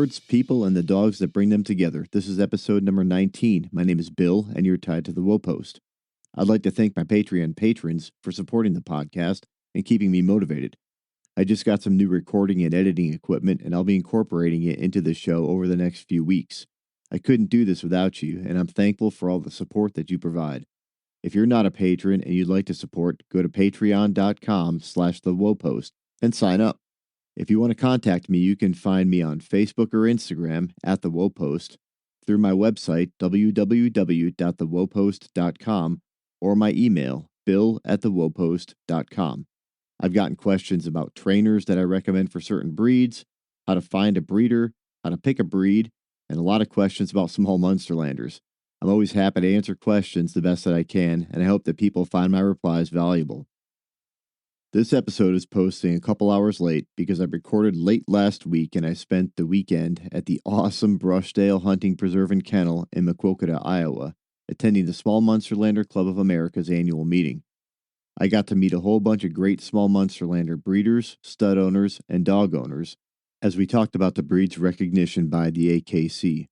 birds, people, and the dogs that bring them together. This is episode number 19. My name is Bill, and you're tied to the Woe Post. I'd like to thank my Patreon patrons for supporting the podcast and keeping me motivated. I just got some new recording and editing equipment, and I'll be incorporating it into the show over the next few weeks. I couldn't do this without you, and I'm thankful for all the support that you provide. If you're not a patron and you'd like to support, go to patreon.com/thewopost and sign up. If you want to contact me, you can find me on Facebook or Instagram at The Woe Post, through my website, www.thewopost.com, or my email, bill@thewopost.com. I've gotten questions about trainers that I recommend for certain breeds, how to find a breeder, how to pick a breed, and a lot of questions about small Munsterlanders. I'm always happy to answer questions the best that I can, and I hope that people find my replies valuable. This episode is posting a couple hours late because I recorded late last week and I spent the weekend at the awesome Brushdale Hunting Preserve and Kennel in Maquoketa, Iowa, attending the Small Munsterlander Club of America's annual meeting. I got to meet a whole bunch of great Small Munsterlander breeders, stud owners, and dog owners as we talked about the breed's recognition by the AKC.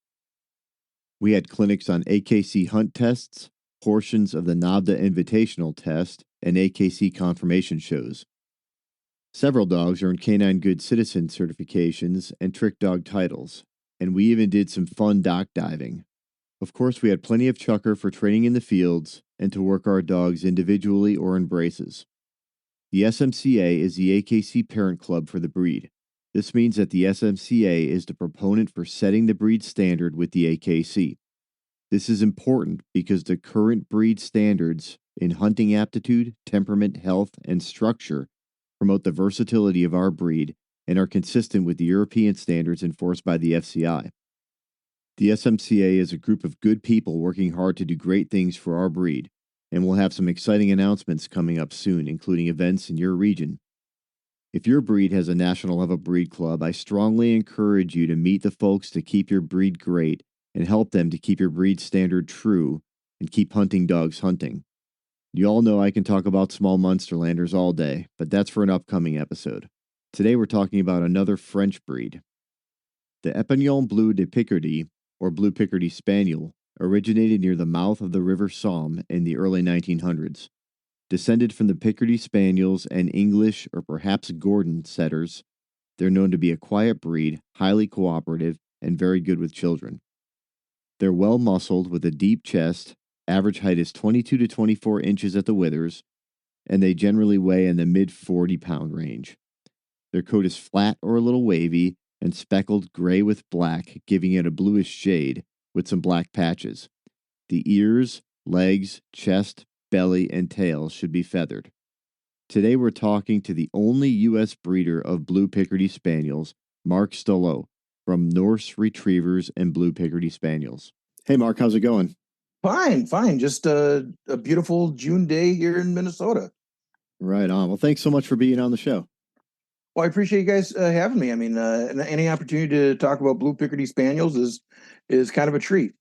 We had clinics on AKC hunt tests, portions of the NAVDA Invitational test, and AKC confirmation shows. Several dogs earned Canine Good Citizen certifications and trick dog titles, and we even did some fun dock diving. Of course, we had plenty of chucker for training in the fields and to work our dogs individually or in braces. The SMCA is the AKC parent club for the breed. This means that the SMCA is the proponent for setting the breed standard with the AKC. This is important because the current breed standards in hunting aptitude, temperament, health, and structure promote the versatility of our breed and are consistent with the European standards enforced by the FCI. The SMCA is a group of good people working hard to do great things for our breed, and we'll have some exciting announcements coming up soon, including events in your region. If your breed has a national level breed club, I strongly encourage you to meet the folks to keep your breed great and help them to keep your breed standard true and keep hunting dogs hunting. You all know I can talk about small Munsterlanders all day, but that's for an upcoming episode. Today we're talking about another French breed. The Epagnon Blue de Picardy, or Blue Picardy Spaniel, originated near the mouth of the River Somme in the early 1900s. Descended from the Picardy Spaniels and English or perhaps Gordon setters, they're known to be a quiet breed, highly cooperative, and very good with children. They're well muscled with a deep chest. Average height is 22 to 24 inches at the withers, and they generally weigh in the mid 40-pound range. Their coat is flat or a little wavy and speckled gray with black, giving it a bluish shade with some black patches. The ears, legs, chest, belly, and tail should be feathered. Today we're talking to the only U.S. breeder of Blue Picardy Spaniels, Mark Staloch, from Norse Retrievers and Blue Picardy Spaniels. Hey Mark, how's it going? Fine. Just a beautiful June day here in Minnesota. Right on. Well, thanks so much for being on the show. Well, I appreciate you guys having me. I mean, any opportunity to talk about Blue Picardy Spaniels is kind of a treat.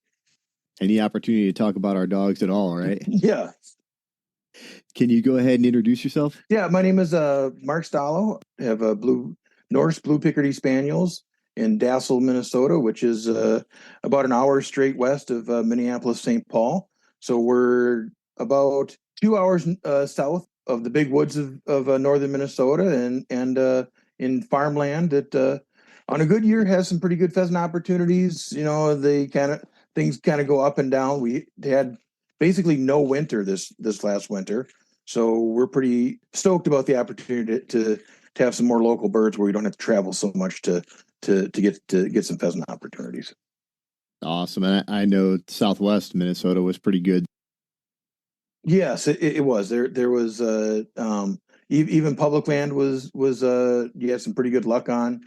Any opportunity to talk about our dogs at all, right? Yeah. Can you go ahead and introduce yourself? Yeah, my name is Mark Staloch. I have a Norse Blue Picardy Spaniels in Dassel, Minnesota, which is about an hour straight west of Minneapolis, St. Paul. So we're about 2 hours south of the big woods of northern Minnesota, and in farmland that on a good year has some pretty good pheasant opportunities. You know, things kind of go up and down. We had basically no winter this last winter, so we're pretty stoked about the opportunity to have some more local birds where we don't have to travel so much to get some pheasant opportunities. Awesome. And I know Southwest Minnesota was pretty good. Yes, it was. There was even public land was you had some pretty good luck on.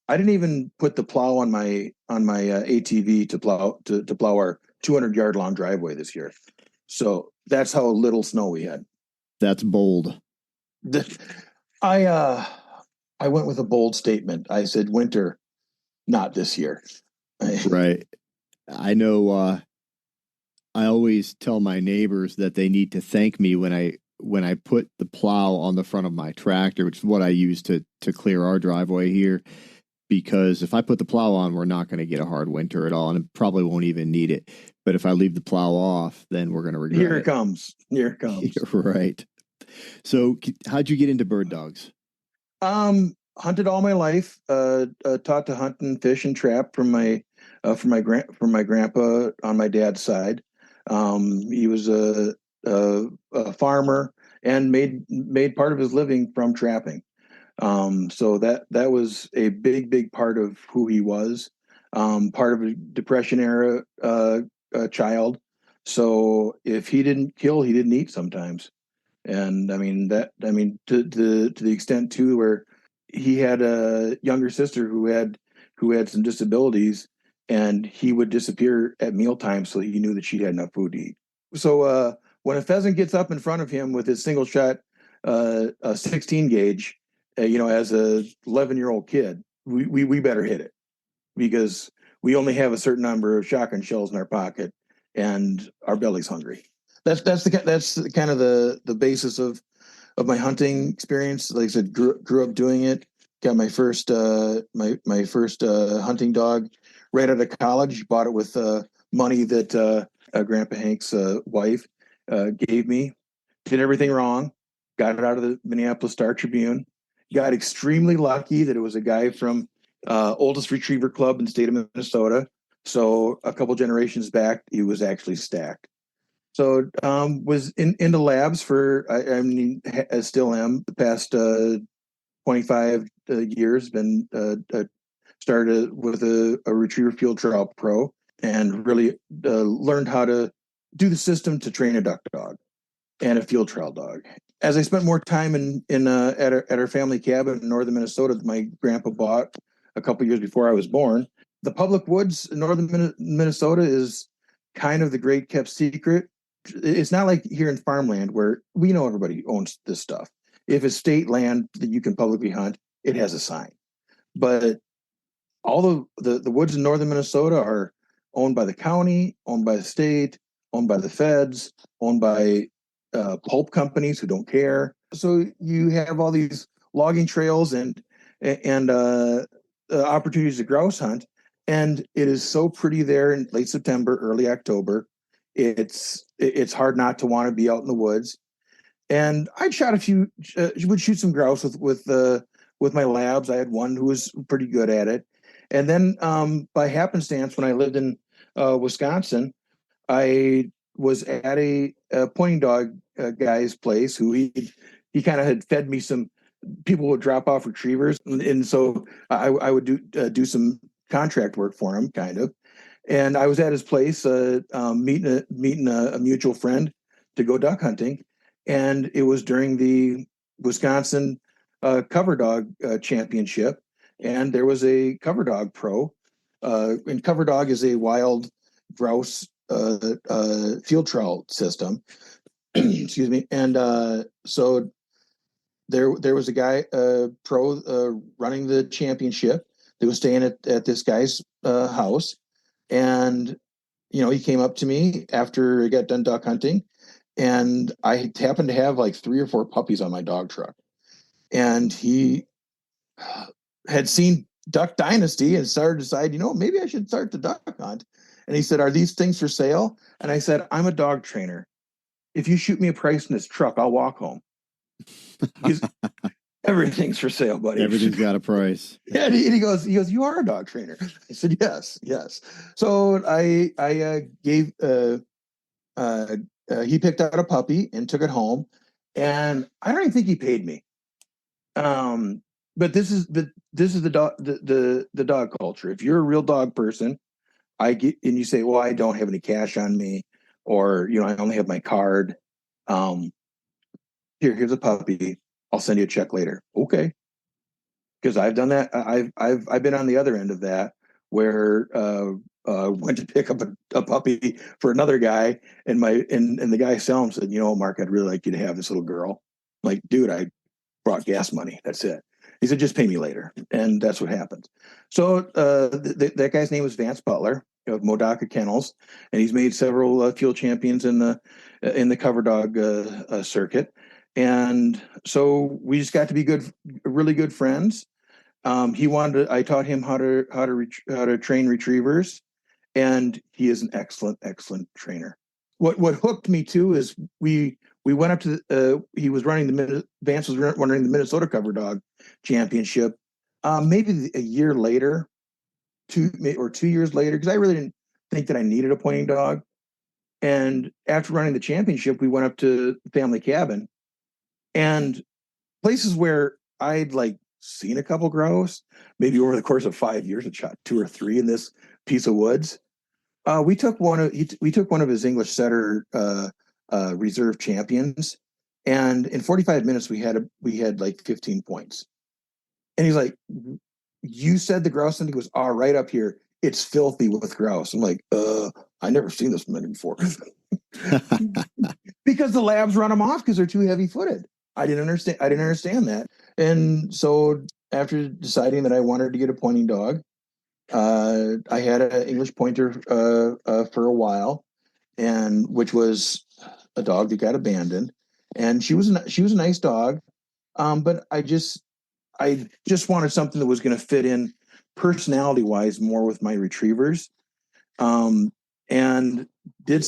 I didn't even put the plow on my ATV to plow our 200-yard long driveway this year. So that's how little snow we had. That's bold. I went with a bold statement. I said winter, not this year. Right. I know I always tell my neighbors that they need to thank me when I put the plow on the front of my tractor, which is what I use to clear our driveway here. because if I put the plow on, we're not going to get a hard winter at all, and it probably won't even need it. But if I leave the plow off, then we're going to regret Here it it. comes. Here it Yeah, comes. right. So, how'd you get into bird dogs? Hunted all my life. Taught to hunt and fish and trap from my grandpa on my dad's side. He was a farmer and made part of his living from trapping. So that was a big part of who he was. Part of a Depression era child. So if he didn't kill, he didn't eat sometimes. And to the extent too where he had a younger sister who had some disabilities, and he would disappear at mealtime so he knew that she had enough food to eat. So when a pheasant gets up in front of him with his single shot a 16 gauge, as a 11-year-old kid, we better hit it, because we only have a certain number of shotgun shells in our pocket, and our belly's hungry. That's the kind of the basis of my hunting experience. Like I said, grew up doing it. Got my first my first hunting dog right out of college. Bought it with money that Grandpa Hank's wife gave me. Did everything wrong. Got it out of the Minneapolis Star Tribune. Got extremely lucky that it was a guy from Oldest Retriever Club in the state of Minnesota. So a couple generations back, he was actually stacked. So was into labs for I still am the past 25 years. Been started with a retriever field trial pro, and really learned how to do the system to train a duck dog and a field trial dog. As I spent more time in at our family cabin in northern Minnesota that my grandpa bought a couple years before I was born, the public woods in northern Minnesota is kind of the great kept secret. It's not like here in farmland where we know everybody owns this stuff. If it's state land that you can publicly hunt, it has a sign. But all the woods in northern Minnesota are owned by the county, owned by the state, owned by the feds, owned by pulp companies who don't care. So you have all these logging trails and opportunities to grouse hunt, and it is so pretty there in late September, early October. It's hard not to want to be out in the woods. And I'd shot a few, would shoot some grouse with my labs. I had one who was pretty good at it. And then by happenstance, when I lived in Wisconsin, I was at a pointing dog guy's place who he kind of had fed me some people would drop off retrievers, and so I would do some contract work for him, kind of. And I was at his place meeting a mutual friend to go duck hunting, and it was during the Wisconsin cover dog championship, and there was a cover dog pro, and cover dog is a wild grouse field trial system. Excuse me. And so there was a guy pro running the championship that was staying at this guy's house, and he came up to me after I got done duck hunting, and I happened to have like 3 or 4 puppies on my dog truck, and he had seen Duck Dynasty and started to decide, maybe I should start the duck hunt. And he said, "Are these things for sale?" And I said, "I'm a dog trainer. If you shoot me a price in this truck, I'll walk home." He's, "Everything's for sale, buddy. Everything's got a price." Yeah, and he goes, "You are a dog trainer." I said, "Yes, yes." So I gave he picked out a puppy and took it home, and I don't even think he paid me. But this is the dog the dog culture. If you're a real dog person, and you say, "Well, I don't have any cash on me," or I only have my card. Um, here's a puppy. I'll send you a check later. Okay, because I've done that. I've been on the other end of that, where went to pick up a puppy for another guy, and the guy selling him said, "Mark, I'd really like you to have this little girl." I'm like, dude, I brought gas money. That's it. He said, "Just pay me later," and that's what happened. So that guy's name was Vance Butler of Modoka Kennels, and he's made several field champions in the cover dog circuit. And so we just got to be really good friends. I taught him how to train retrievers, and he is an excellent trainer. What hooked me too is we went up to he was running Vance was running the Minnesota Cover Dog Championship, maybe a year later, 2 years later, because I really didn't think that I needed a pointing dog. And after running the championship, we went up to the family cabin, and places where I'd like seen a couple grouse, maybe over the course of 5 years, I shot two or three in this piece of woods. We took one of his English setter reserve champions, and in 45 minutes we had like 15 points. And he's like, "You said the grouse," and he goes, "Oh, right up here, it's filthy with grouse." I'm like, I never seen this many before." Because the labs run them off because they're too heavy footed. I didn't understand that. And so after deciding that I wanted to get a pointing dog, I had an English pointer for a while, and which was a dog that got abandoned. And she was a nice dog, but I just wanted something that was going to fit in personality wise more with my retrievers. And did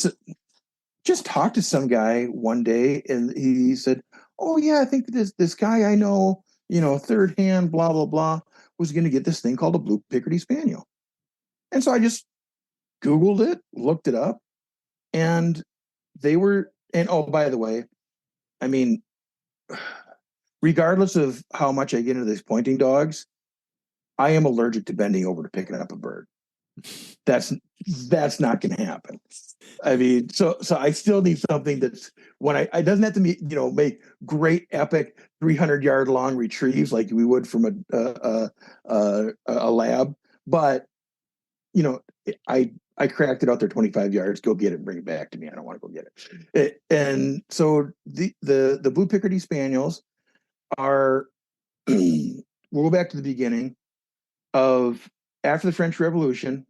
just talked to some guy one day, and he said, "Oh yeah, I think this guy I know, third hand, blah blah blah, was going to get this thing called a Blue Picardy Spaniel." And so I just Googled it, looked it up, and they were. And oh, by the way, I mean, regardless of how much I get into these pointing dogs, I am allergic to bending over to picking up a bird. That's that's not going to happen. I mean, so I still need something that's when I doesn't have to be, make great epic 300-yard long retrieves like we would from a lab, but you know I cracked it out there 25 yards. Go get it, and bring it back to me. I don't want to go get it. And so the Blue Picardy Spaniels are. We'll go back to the beginning of after the French Revolution.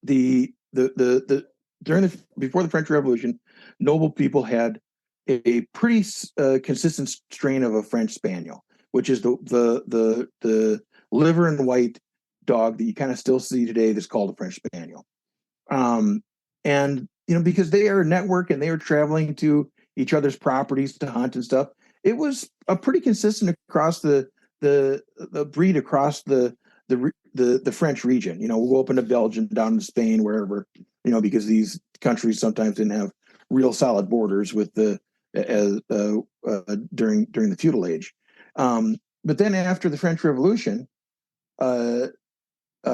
The during the before the French Revolution, noble people had a pretty consistent strain of a French Spaniel, which is the liver and white dog that you kind of still see today. That's called a French Spaniel. Um, and because they are a network and they are traveling to each other's properties to hunt and stuff, it was a pretty consistent across the breed across the French region. We'll go up into Belgium, down to Spain, wherever, because these countries sometimes didn't have real solid borders with during the feudal age. But then after the French Revolution, uh,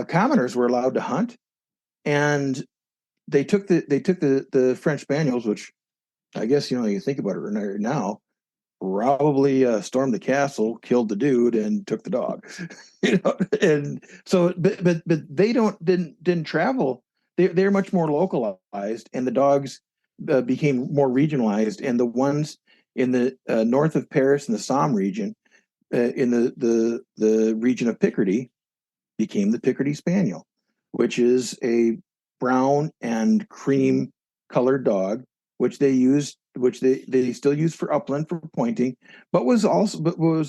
commoners were allowed to hunt, and they took the French Spaniels, which I guess you think about it right now, probably stormed the castle, killed the dude, and took the dog. And so, but they didn't travel. They're much more localized, and the dogs became more regionalized. And the ones in the north of Paris in the Somme region, in the region of Picardy, became the Picardy Spaniel, which is a brown and cream colored dog, which they still use for upland for pointing, but was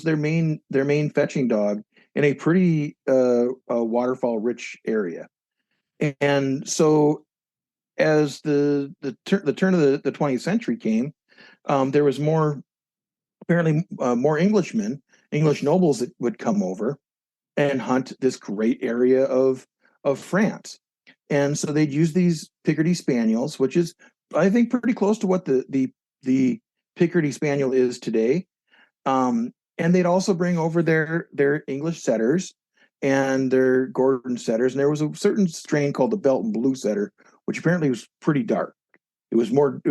their main fetching dog in a pretty waterfall rich area. And so as the turn of the 20th century came, there was apparently more English nobles that would come over and hunt this great area of France. And so they'd use these Picardy Spaniels, which is, I think, pretty close to what the Picardy Spaniel is today. And they'd also bring over their English setters and their Gordon setters. And there was a certain strain called the Belton Blue setter, which apparently was pretty dark. It was more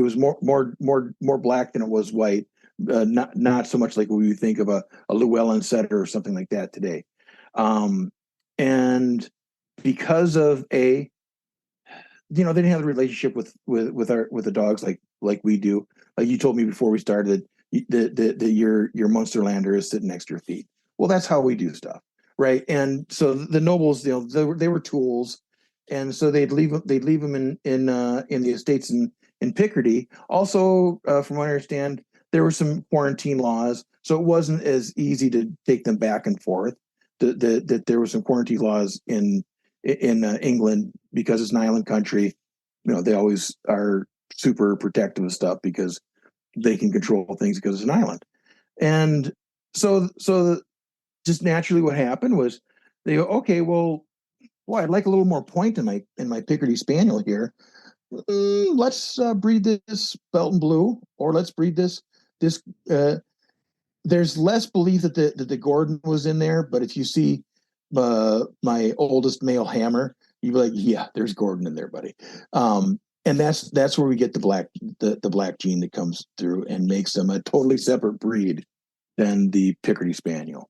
black than it was white. Not so much like what we would think of a Llewellyn setter or something like that today. And because of they didn't have a relationship with the dogs like we do. Like you told me before we started that your Munsterlander is sitting next to your feet. Well, that's how we do stuff, right? And so the nobles, they were tools, and so they'd leave them in the estates in Picardy. Also, from what I understand, there were some quarantine laws, so it wasn't as easy to take them back and forth. that there were some quarantine laws in England because it's an island country. They always are super protective of stuff because they can control things because it's an island. And so just naturally what happened was they go, okay, well, boy, I'd like a little more point in my Picardy Spaniel here. Let's breed this Belton Blue, or let's breed this. There's less belief that the Gordon was in there, but if you see my oldest male hammer, you'd be like, yeah, there's Gordon in there, buddy. And that's where we get the black gene that comes through and makes them a totally separate breed than the Picardy Spaniel.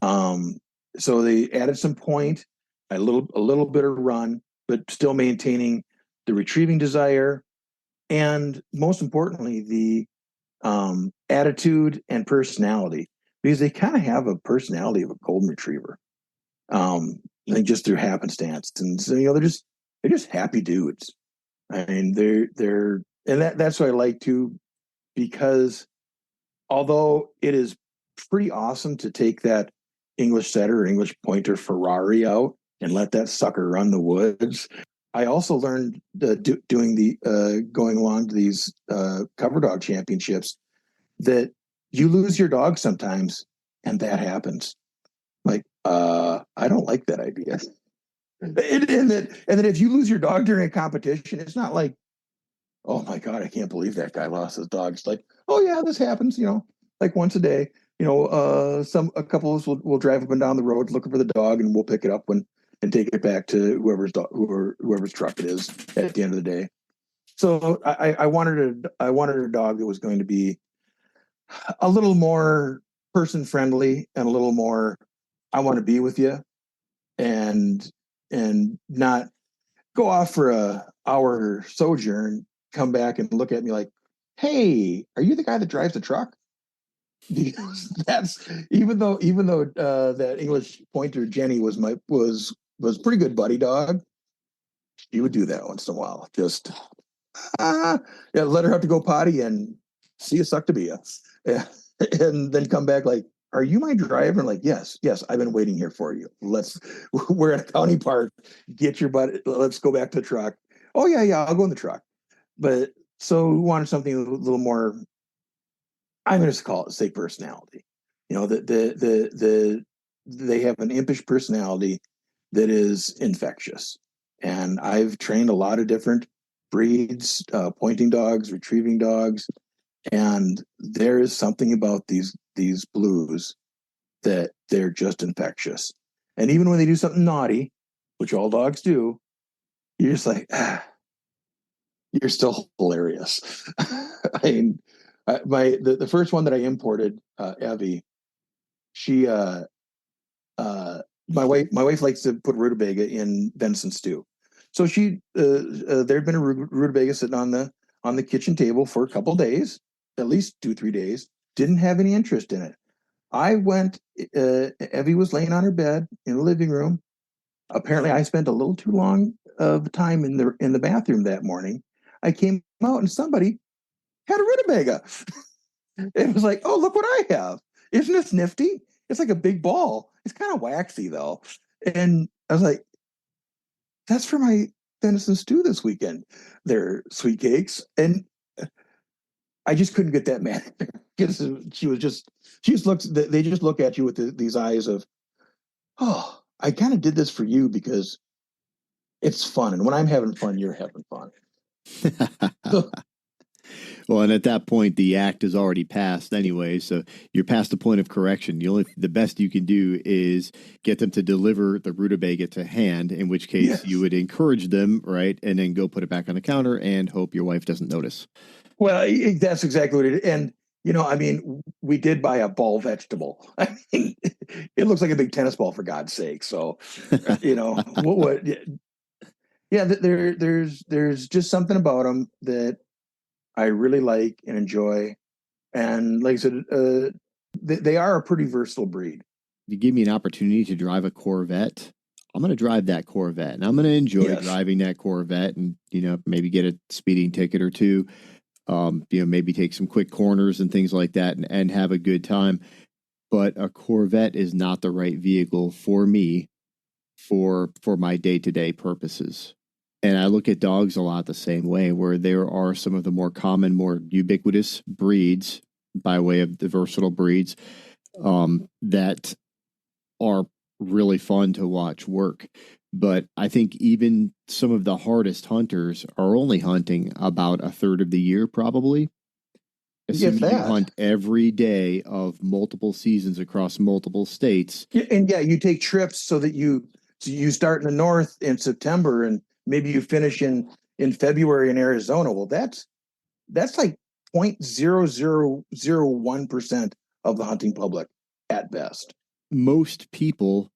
So they added some point, a little bit of run, but still maintaining the retrieving desire, and most importantly, the attitude and personality, because they kind of have a personality of a golden retriever. I think just through happenstance, and so they're just happy dudes. I mean, they're and that's what I like too, because although it is pretty awesome to take that English setter or English pointer Ferrari out and let that sucker run the woods, I also learned doing going along to these cover dog championships that you lose your dog sometimes, and that happens. Like, I don't like that idea. And that if you lose your dog during a competition, it's not like, oh my God, I can't believe that guy lost his dog. It's like, oh yeah, this happens, like once a day. A couple of us will drive up and down the road looking for the dog, and we'll pick it up and take it back to whoever's truck it is at the end of the day. So I wanted a dog that was going to be a little more person friendly and a little more, I want to be with you, and not go off for a hour sojourn, come back and look at me like, hey, are you the guy that drives the truck? Because that's even though that English pointer Jenny was pretty good buddy dog, she would do that once in a while. Just yeah, let her have to go potty and see you suck to be you. Yeah. And then come back like, are you my driver? And like, yes, I've been waiting here for you. We're at a county park. Get your butt. Let's go back to the truck. Oh yeah, I'll go in the truck. But so we wanted something a little more, I'm going to call it, say, personality. They have an impish personality that is infectious. And I've trained a lot of different breeds, pointing dogs, retrieving dogs, and there is something about these blues that they're just infectious. And even when they do something naughty, which all dogs do, you're just like, you're still hilarious. I mean, the first one that I imported, Evie, she my wife likes to put rutabaga in venison stew. So she there'd been a rutabaga sitting on the kitchen table for a couple days, at least 2-3 days. Didn't have any interest in it. I went. Evie was laying on her bed in the living room. Apparently, I spent a little too long of time in the bathroom that morning. I came out and somebody had a rutabaga. It was like, oh, look what I have. Isn't this nifty? It's like a big ball. It's kind of waxy though. And I was like, that's for my venison stew this weekend. They're sweet cakes. And I just couldn't get that mad because they just look at you with these eyes of, oh, I kind of did this for you because it's fun. And when I'm having fun, you're having fun. So, well, and at that point, the act is already passed anyway, so you're past the point of correction. The best you can do is get them to deliver the rutabaga to hand, in which case yes. You would encourage them, right, and then go put it back on the counter and hope your wife doesn't notice. Well, that's exactly what it is. And I mean, we did buy a ball vegetable. I mean, it looks like a big tennis ball, for God's sake. So, what? Yeah, there's just something about them that I really like and enjoy. And like I said, they are a pretty versatile breed. If you give me an opportunity to drive a Corvette, I'm going to drive that Corvette, and I'm going to enjoy driving that Corvette, and maybe get a speeding ticket or two. Maybe take some quick corners and things like that, and have a good time. but a Corvette is not the right vehicle for me for my day-to-day purposes. And I look at dogs a lot the same way, where there are some of the more common, more ubiquitous breeds by way of the versatile breeds that are really fun to watch work. But I think even some of the hardest hunters are only hunting about a third of the year, probably. Get Assuming you that. hunt every day of multiple seasons across multiple states. Yeah, and yeah, you take trips so you start in the north in September and maybe you finish in February in Arizona. Well, that's like 0.0001% of the hunting public at best. Most people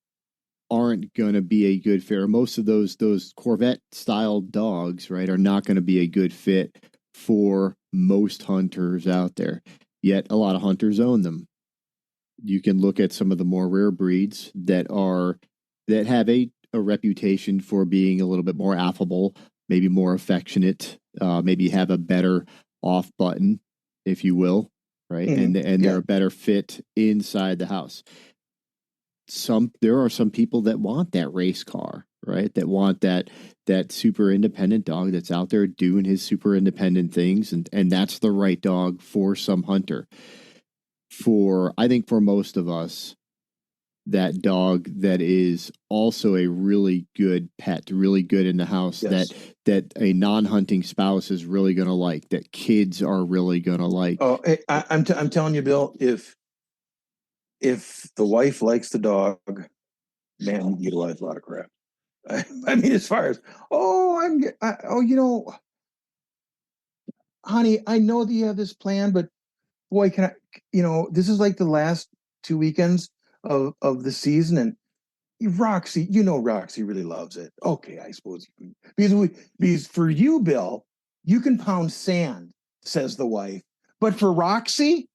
aren't going to be a good fit. Or most of those Corvette style dogs, right, are not going to be a good fit for most hunters out there. Yet a lot of hunters own them. You can look at some of the more rare breeds that have a reputation for being a little bit more affable, maybe more affectionate, maybe have a better off button, if you will, right? Mm-hmm. And they're Yeah. a better fit inside the house. There are some people that want that race car, right? That want that super independent dog that's out there doing his super independent things, and that's the right dog for some hunter. I think for most of us, that dog that is also a really good pet, really good in the house, Yes. that a non-hunting spouse is really going to like, that kids are really going to like. Oh, I'm telling you, Bill, if the wife likes the dog, man, you utilize a lot of crap. I mean, as far as honey, I know that you have this plan, but boy, can I, this is like the last 2 weekends of the season, and Roxy, Roxy really loves it. Okay, I suppose you can, because for you, Bill, you can pound sand, says the wife, but for Roxy,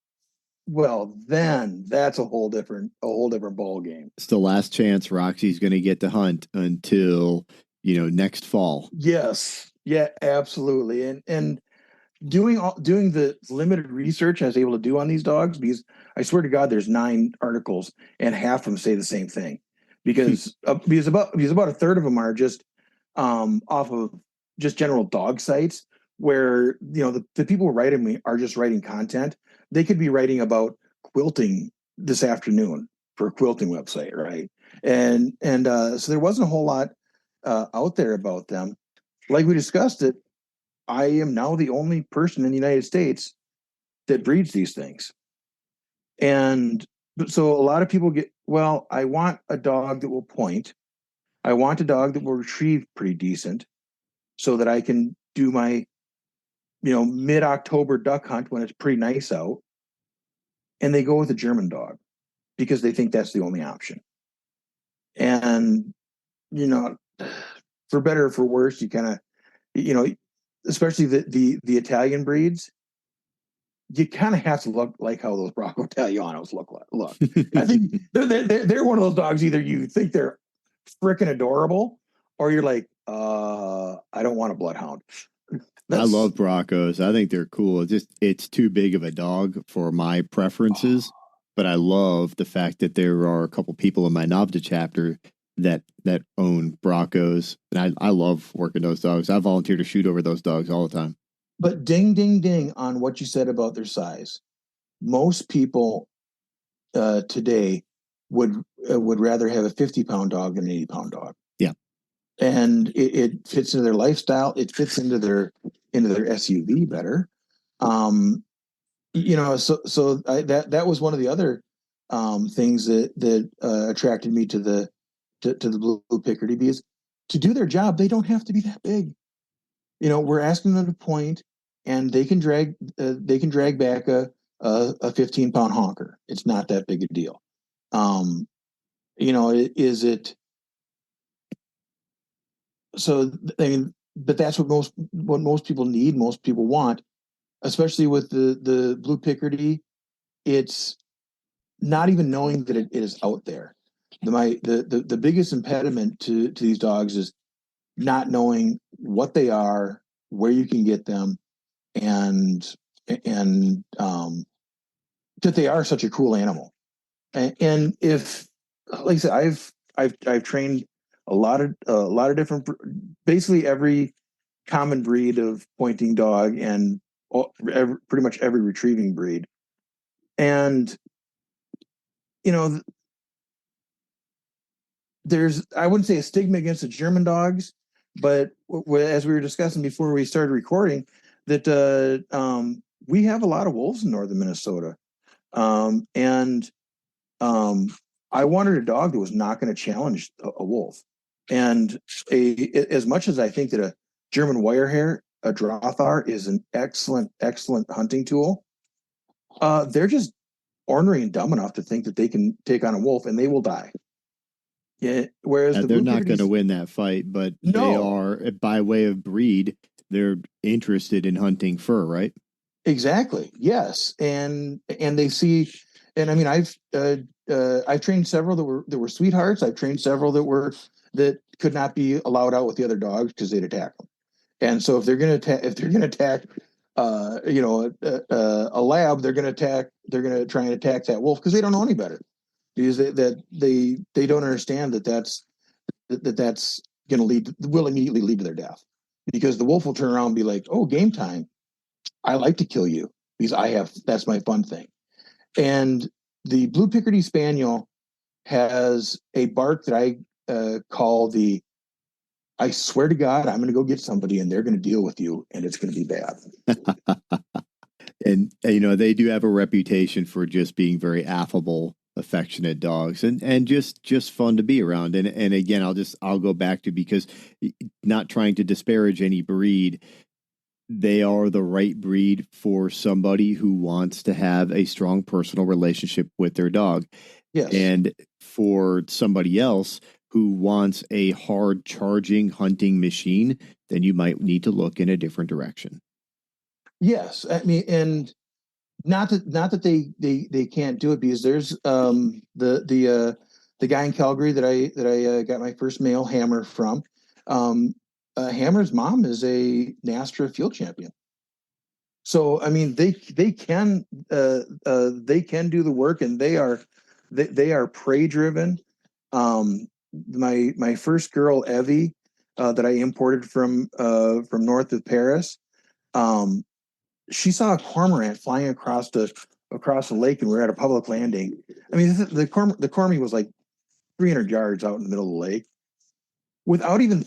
well, then that's a whole different ball game. It's the last chance Roxy's going to get to hunt until, next fall. Yes, yeah, absolutely, and doing the limited research I was able to do on these dogs, because I swear to God, there's 9 articles and half of them say the same thing, because about a third of them are just off of just general dog sites where the people who write me are just writing content. They could be writing about quilting this afternoon for a quilting website, right? And so there wasn't a whole lot out there about them. Like we discussed it, I am now the only person in the United States that breeds these things. And so a lot of people well, I want a dog that will point. I want a dog that will retrieve pretty decent so that I can do my, mid-October duck hunt when it's pretty nice out. And they go with a German dog because they think that's the only option. And, you know, for better or for worse, you kind of, especially the Italian breeds, you kind of have to look like how those Bronco Italianos look. I think they're one of those dogs. Either you think they're freaking adorable, or you're like, I don't want a bloodhound. I love Broncos. I think they're cool. It's too big of a dog for my preferences, but I love the fact that there are a couple people in my NAVTA chapter that own Broncos, and I love working those dogs. I volunteer to shoot over those dogs all the time. But ding, ding, ding on what you said about their size. Most people today would rather have a 50-pound dog than an 80-pound dog. Yeah, and it fits into their lifestyle. It fits into their SUV better. That was one of the other things that attracted me to the Blue Picardy, because to do their job, they don't have to be that big. We're asking them to point, and they can drag back a 15-pound honker. It's not that big a deal. Is it? So I mean, but that's what most people need, most people want, especially with the Blue Picardy. It's not even knowing that it is out there. The biggest impediment to these dogs is not knowing what they are, where you can get them, and that they are such a cool animal. And if, like I said, I've trained a lot of different, basically every common breed of pointing dog and pretty much every retrieving breed. And you know, there's, I wouldn't say a stigma against the German dogs, but as we were discussing before we started recording, that we have a lot of wolves in northern Minnesota, and um, I wanted a dog that was not going to challenge a wolf. And as much as I think that a German Wirehair, a Drothar, is an excellent hunting tool, they're just ornery and dumb enough to think that they can take on a wolf and they will die. Yeah. Whereas the They're Blue not going to Pickerdies, win that fight, but they no, are, by way of breed, they're interested in hunting fur, right? exactly. Yes, and they see, and I mean, I've trained several that were sweethearts. I've trained several that could not be allowed out with the other dogs because they'd attack them. And so if they're gonna attack, a lab, they're gonna try and attack that wolf because they don't know any better, because they don't understand that's gonna will immediately lead to their death, because the wolf will turn around and be like, oh, game time, I like to kill you because that's my fun thing. And the Blue Picardy Spaniel has a bark that I call the I swear to God, I'm going to go get somebody and they're going to deal with you and it's going to be bad. And they do have a reputation for just being very affable, affectionate dogs, and just fun to be around. And again, I'll go back to, because not trying to disparage any breed, they are the right breed for somebody who wants to have a strong personal relationship with their dog. Yes. And for somebody else who wants a hard charging hunting machine, then you might need to look in a different direction. Yes. I mean, and not that they can't do it, because there's the guy in Calgary that I got my first male Hammer from. Um, Hammer's mom is a NASTRA field champion. So I mean, they can do the work, and they are prey driven. My first girl, Evie, that I imported from north of Paris, um, she saw a cormorant flying across the lake, and we were at a public landing. I mean, the cormy was like 300 yards out in the middle of the lake. Without even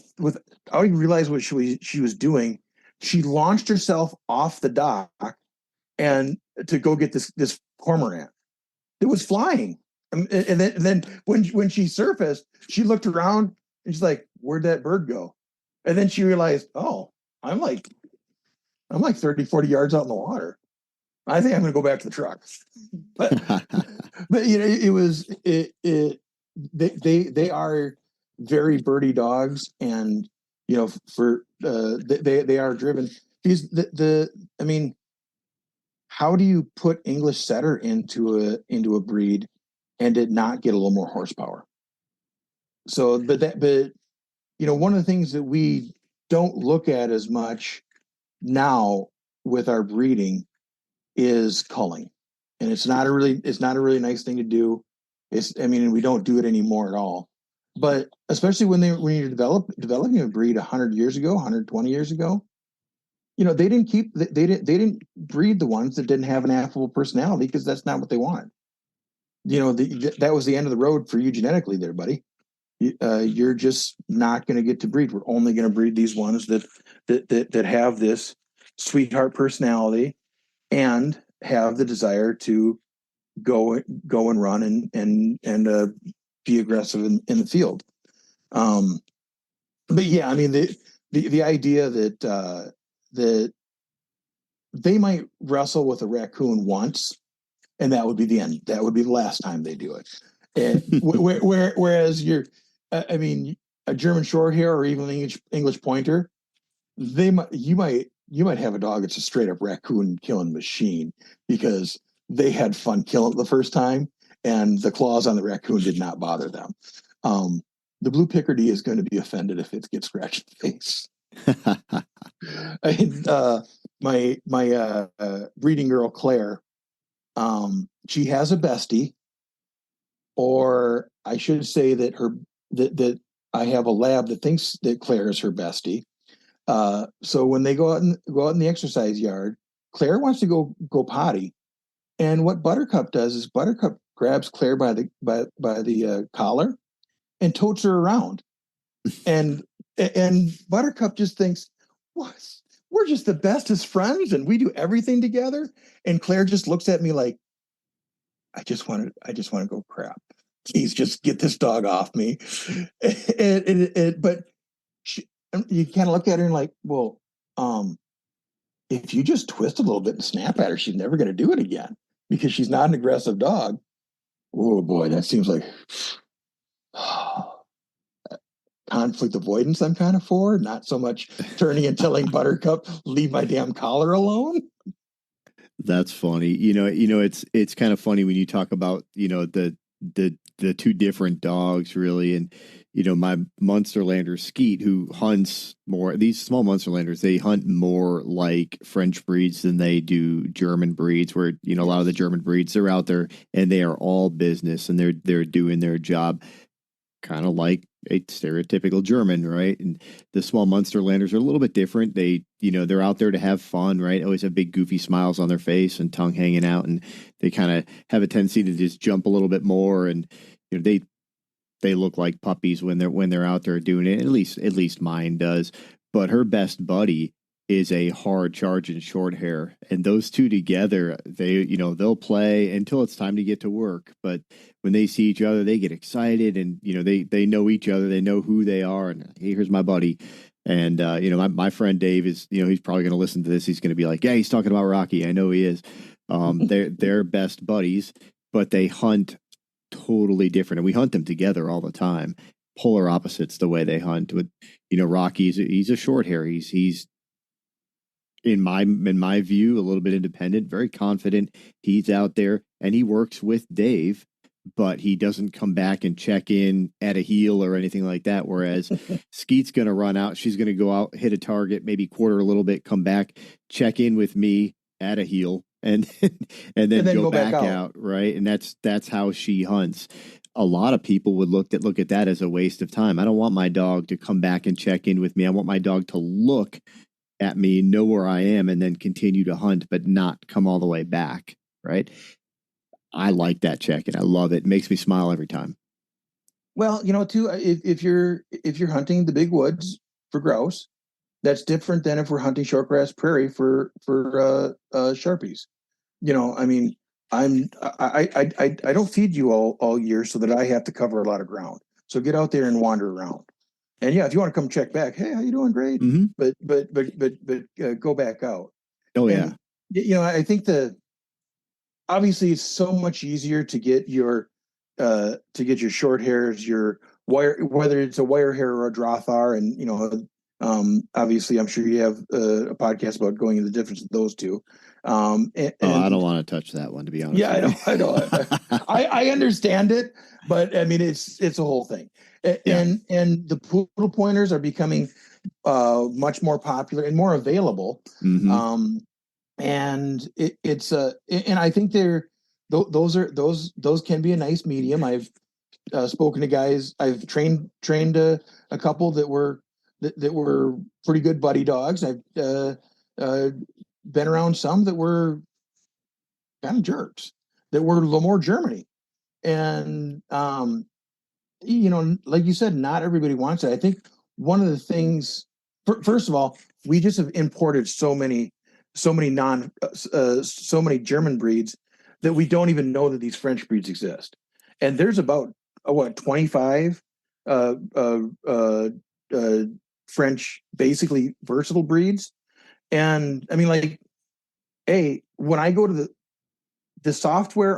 realizing what she was doing, she launched herself off the dock and to go get this cormorant. It was flying. And then when she surfaced, she looked around and she's like, "Where'd that bird go?" And then she realized, "Oh, I'm like 30, 40 yards out in the water. I think I'm going to go back to the truck." But but they are very birdy dogs, and for they are driven, because I mean, how do you put English setter into a breed and it not get a little more horsepower? So, but one of the things that we don't look at as much now with our breeding is culling, and it's not a really nice thing to do. I mean, we don't do it anymore at all. But especially when you're developing a breed 100 years ago, 120 years ago, they didn't breed the ones that didn't have an affable personality, because that's not what they wanted. That was the end of the road for you genetically, there, buddy. You're just not going to get to breed. We're only going to breed these ones that have this sweetheart personality and have the desire to go and run and be aggressive in the field. Um, but yeah, I mean, the idea that they might wrestle with a raccoon once, and that would be the end. That would be the last time they do it. And whereas I mean, a German Shorthair or even an English Pointer, you might have a dog that's a straight up raccoon killing machine, because they had fun killing it the first time, and the claws on the raccoon did not bother them. Um, the Blue Picardy is going to be offended if it gets scratched in the face. And, my breeding girl Claire, she has a bestie, or I should say that that I have a lab that thinks that Claire is her bestie. So when they go out in the exercise yard, Claire wants to go potty, and what Buttercup does is Buttercup grabs Claire by the collar and totes her around, and Buttercup just thinks, what? We're just the bestest friends, and we do everything together. And Claire just looks at me like, I just want to go crap. Please just get this dog off me. But she, you kind of look at her and like, well, if you just twist a little bit and snap at her, she's never going to do it again because she's not an aggressive dog. Oh boy, that seems like conflict avoidance I'm kind of for, not so much turning and telling Buttercup, leave my damn collar alone. That's funny. It's kind of funny when you talk about, the two different dogs really. And, my Munsterlander Skeet, who hunts more, these small Munsterlanders, they hunt more like French breeds than they do German breeds, where, a lot of the German breeds are out there and they are all business and they're doing their job kind of like a stereotypical German, right? And the small Munsterlanders are a little bit different. They're out there to have fun, right? Always have big goofy smiles on their face and tongue hanging out, and they kind of have a tendency to just jump a little bit more. And they look like puppies when they're out there doing it. At least mine does. But her best buddy is a hard charging short hair, and those two together, they'll play until it's time to get to work. But when they see each other, they get excited, and they know each other, they know who they are, and hey, here's my buddy. And my friend Dave is, he's probably going to listen to this. He's going to be like, yeah, he's talking about Rocky. I know he is. They're best buddies, but they hunt totally different, and we hunt them together all the time. Polar opposites the way they hunt. With Rocky's, he's a short hair. He's in my view, a little bit independent, very confident. He's out there and he works with Dave, but he doesn't come back and check in at a heel or anything like that. Whereas Skeet's going to run out. She's going to go out, hit a target, maybe quarter a little bit, come back, check in with me at a heel, and and then go back out. Right. And that's how she hunts. A lot of people would look at that as a waste of time. I don't want my dog to come back and check in with me. I want my dog to look at me, know where I am, and then continue to hunt, but not come all the way back. Right. I like that check, and I love it. It makes me smile every time. Well, too, if you're hunting the big woods for grouse, that's different than if we're hunting shortgrass prairie for sharpies. I mean, I don't feed you all year so that I have to cover a lot of ground. So get out there and wander around. And yeah, if you want to come check back, hey, how you doing? Great. Mm-hmm. But go back out. Oh yeah. And, I think obviously it's so much easier to get your short hairs, your wire, whether it's a wire hair or a Drothar, and obviously I'm sure you have a podcast about going into the difference of those two. I don't want to touch that one, to be honest. Yeah, I know. I understand it, but I mean it's a whole thing. And the poodle pointers are becoming much more popular and more available. Mm-hmm. And and I think those can be a nice medium. I've spoken to guys. I've trained a couple that were pretty good buddy dogs. I've been around some that were kind of jerks, that were a little more Germany. And like you said, not everybody wants it. I think one of the things, first of all, we just have imported so many German breeds that we don't even know that these French breeds exist. And there's about 25 French basically versatile breeds. And I mean, like, when I go to the software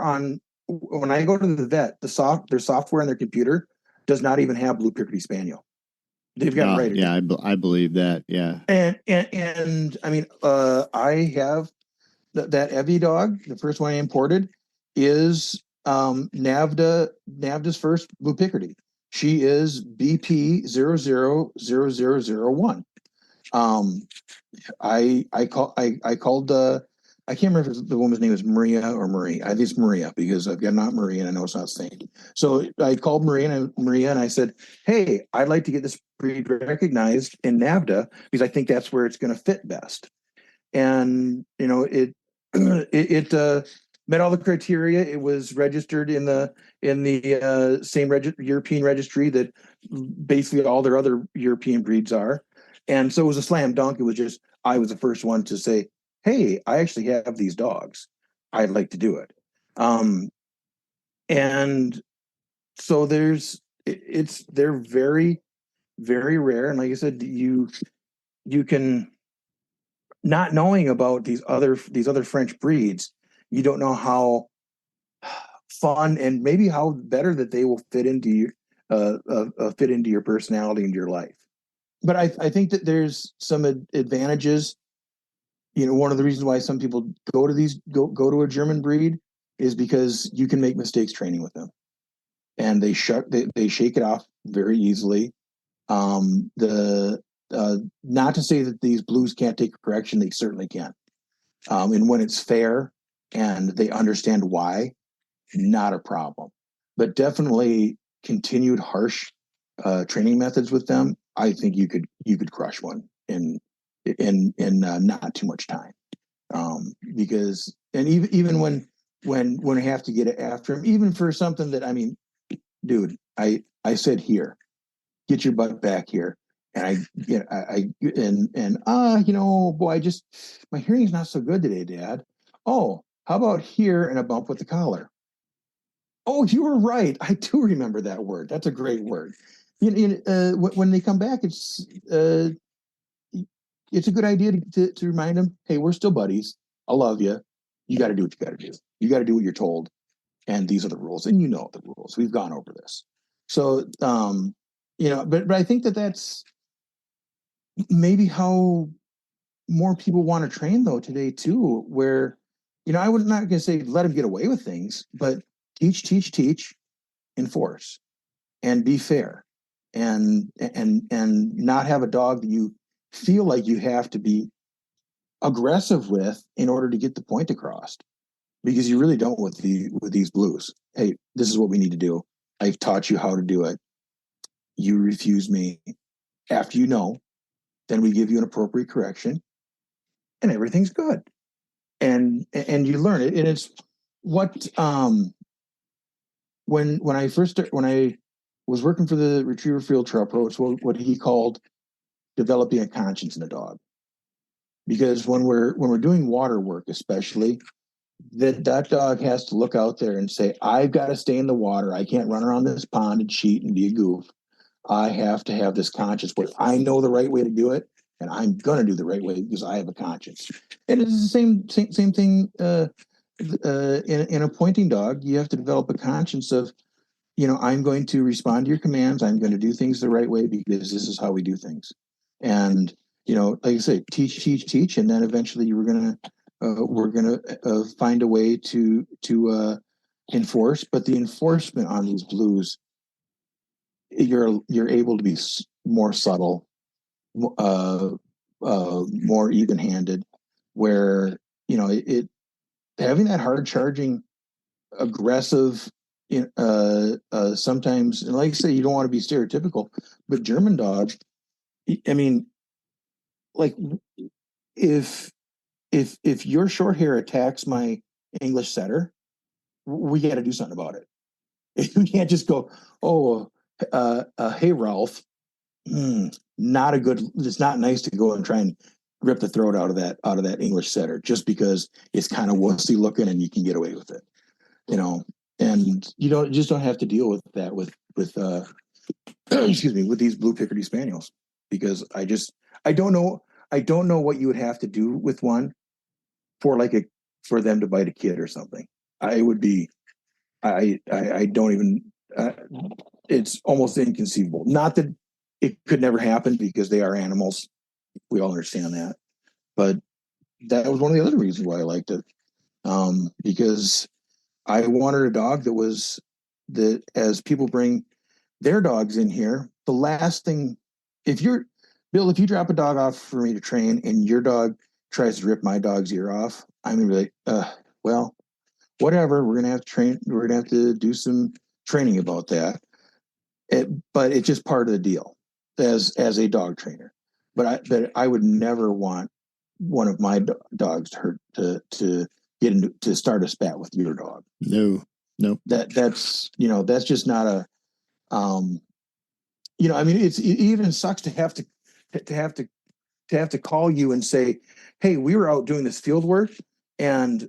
when I go to the vet, their software on their computer does not even have Blue Picardy Spaniel. They've got it right. Yeah, I believe that. Yeah. And I mean, I have that Evie dog. The first one I imported is NAVDA's first Blue Picardy. She is BP 000001. I called I can't remember if the woman's name is Maria or Marie. I think it's Maria because I've got not Marie and I know it's not Saint. So I called Maria and I said, "Hey, I'd like to get this breed recognized in NAVDA because I think that's where it's going to fit best." And it met all the criteria. It was registered in the same European registry that basically all their other European breeds are, and so it was a slam dunk. It was just I was the first one to say, "Hey, I actually have these dogs. I'd like to do it." And so they're very very rare, and like I said, you can not knowing about these other French breeds, you don't know how fun and maybe how better that they will fit into your personality and your life. But I think that there's some advantages. One of the reasons why some people go to a German breed is because you can make mistakes training with them, and they shake it off very easily. The Not to say that these blues can't take correction, they certainly can. And when it's fair and they understand why, not a problem. But definitely continued harsh training methods with them. I think you could crush one in not too much time. Because and even when I have to get after him, even for something that dude, I said here, get your butt back here. And boy, my hearing's not so good today, Dad. Oh, how about here and a bump with the collar? Oh, you were right. I do remember that word. That's a great word. When they come back, it's a good idea to remind them, hey, we're still buddies. I love you. You got to do what you got to do. You got to do what you're told. And these are the rules. And you know the rules. We've gone over this. So, but I think that's maybe how more people want to train though today too, where, I would not going to say let them get away with things, but teach, enforce, and be fair, and not have a dog that you feel like you have to be aggressive with in order to get the point across, because you really don't with these blues. Hey, this is what we need to do. I've taught you how to do it. You refuse me. After then we give you an appropriate correction, and everything's good. And you learn it, and it's what when I was working for the Retriever Field Trail Pro, it's what he called developing a conscience in a dog. Because when we're doing water work, especially, that dog has to look out there and say, I've got to stay in the water. I can't run around this pond and cheat and be a goof. I have to have this conscience where I know the right way to do it, and I'm going to do the right way because I have a conscience. And it's the same thing in a pointing dog. You have to develop a conscience of, I'm going to respond to your commands. I'm going to do things the right way because this is how we do things. And, like I say, teach. And then eventually we're going to find a way to enforce. But the enforcement on these blues, you're able to be more subtle, more even-handed, where, having that hard charging, aggressive, sometimes, and like I say, you don't want to be stereotypical, but German dogs, like if your short hair attacks my English setter, we got to do something about it. We can't just go, oh, hey Ralph, not a good. It's not nice to go and try and rip the throat out of that English setter just because it's kind of wussy looking and you can get away with it, and you just don't have to deal with that with excuse me, with these Blue Picardy Spaniels, because I don't know what you would have to do with one for them to bite a kid or something. I would be I don't even it's almost inconceivable. Not that it could never happen because they are animals. We all understand that, but that was one of the other reasons why I liked it, because I wanted a dog that as people bring their dogs in here, the last thing, if you drop a dog off for me to train and your dog tries to rip my dog's ear off, I'm gonna be like, well, whatever. We're gonna have to train. We're gonna have to do some training about that. But it's just part of the deal as a dog trainer. But I would never want one of my dogs to hurt to get into to start a spat with your dog. No, no. That's just not a I mean it even sucks to have to have to have to call you and say, hey, we were out doing this field work and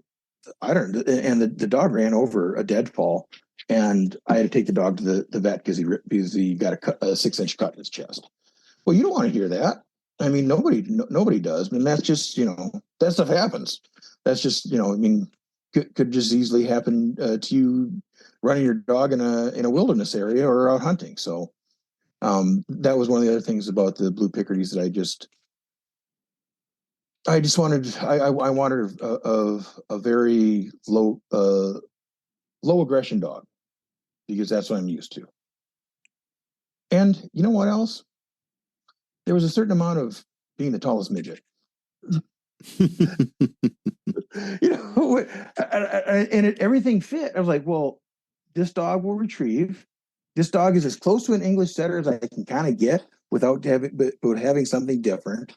I don't and the dog ran over a deadfall and I had to take the dog to the vet because he got a 6-inch cut in his chest. Well, you don't want to hear that. I mean, nobody does. I mean, that's just that stuff happens. That's just I mean, could just easily happen to you running your dog in a wilderness area or out hunting. So that was one of the other things about the Blue Picardys that I wanted a very low aggression dog because that's what I'm used to. And you know what else? There was a certain amount of being the tallest midget. Everything fit. I was like, well, this dog will retrieve. This dog is as close to an English setter as I can kind of get without having something different.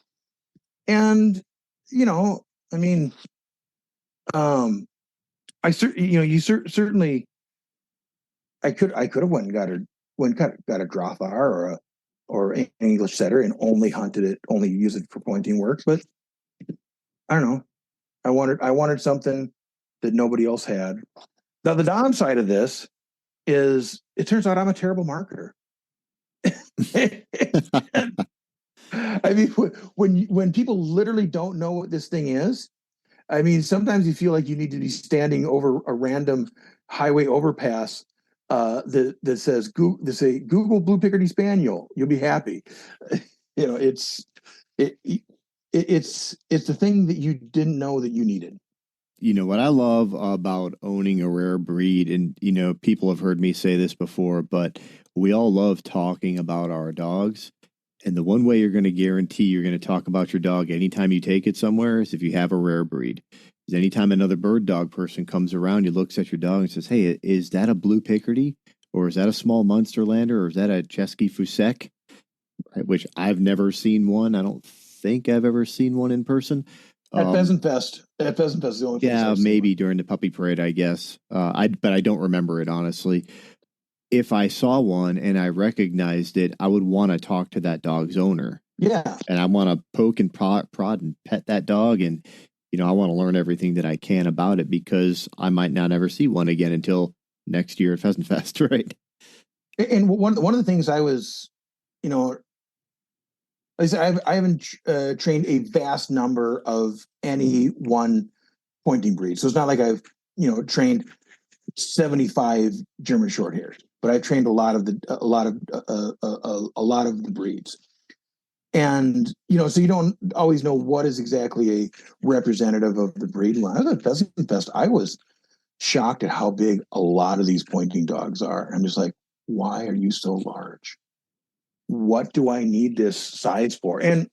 And I mean, certainly, I could have went and got a Drothar or an English setter and only hunted it, only used it for pointing work. But I don't know. I wanted something that nobody else had. Now the downside of this is it turns out I'm a terrible marketer. I mean, when people literally don't know what this thing is, I mean, sometimes you feel like you need to be standing over a random highway overpass that says Google Blue Picardy Spaniel. You'll be happy. It's the thing that you didn't know that you needed. What I love about owning a rare breed, and people have heard me say this before, but we all love talking about our dogs. And the one way you're going to guarantee you're going to talk about your dog anytime you take it somewhere is if you have a rare breed. Because anytime another bird dog person comes around, he looks at your dog and says, hey, is that a Blue Picardy? Or is that a small Munsterlander? Or is that a Chesky Fusek? Which I've never seen one. I don't think I've ever seen one in person. At Pheasant Fest. At Pheasant Fest is the only place Yeah, maybe during the puppy parade, I guess. But I don't remember it, honestly. If I saw one and I recognized it, I would want to talk to that dog's owner. Yeah. And I want to poke and prod and pet that dog. And, I want to learn everything that I can about it because I might not ever see one again until next year at Pheasant Fest, right? And one of the things I was, I said, I haven't trained a vast number of any one pointing breed. So it's not like I've, trained 75 German short hairs, but I've trained a lot of the breeds. And, so you don't always know what is exactly a representative of the breed. When I was at Pheasant Fest, I was shocked at how big a lot of these pointing dogs are. I'm just like, why are you so large? What do I need this size for? And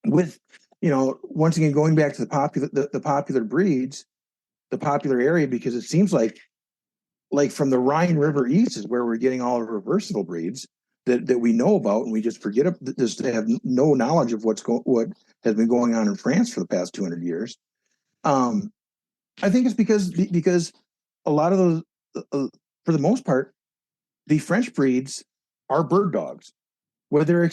with, once again, going back to the popular breeds, the popular area, because it seems like from the Rhine River east is where we're getting all of our versatile breeds that we know about, and we just forget just to have no knowledge of what has been going on in France for the past 200 years. I think it's because a lot of those, for the most part, the French breeds are bird dogs. Whether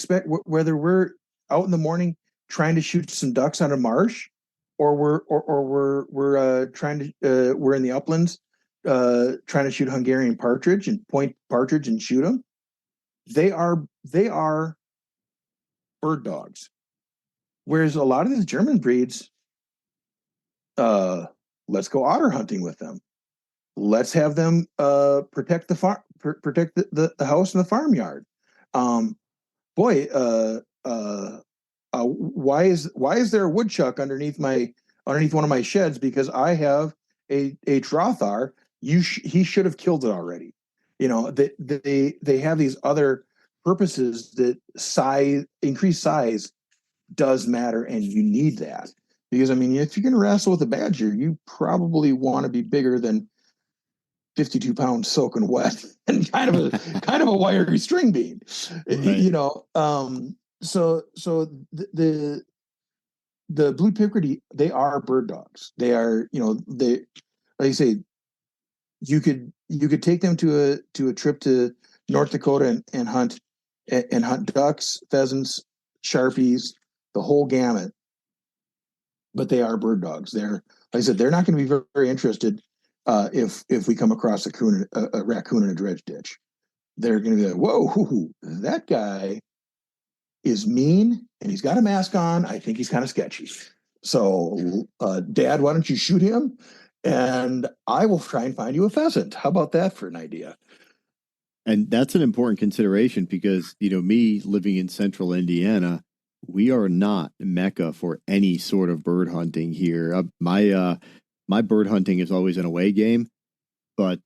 we're out in the morning trying to shoot some ducks on a marsh, or we're trying to we're in the uplands trying to shoot Hungarian partridge and point partridge and shoot them. They are bird dogs. Whereas a lot of these German breeds, let's go otter hunting with them. Let's have them protect the farm, protect the house and the farmyard. Why is there a woodchuck underneath one of my sheds? Because I have a Drothar. He should have killed it already. They have these other purposes that increased size does matter, and you need that. Because I mean, if you're going to wrestle with a badger, you probably want to be bigger than 52 pounds soaking wet and kind of a wiry string bean, Right. So the blue Picardy, they are bird dogs. They are, they, like you say, you could take them to a trip to North Dakota and hunt ducks, pheasants, sharpies, the whole gamut. But they are bird dogs. They're, like I said, they're not going to be very, very interested if we come across a raccoon in a dredge ditch. They're going to be like, whoa, that guy is mean and he's got a mask on. I think he's kind of sketchy. So, Dad, why don't you shoot him? And I will try and find you a pheasant. How about that for an idea? And that's an important consideration because, me living in central Indiana, we are not Mecca for any sort of bird hunting here. My bird hunting is always an away game, but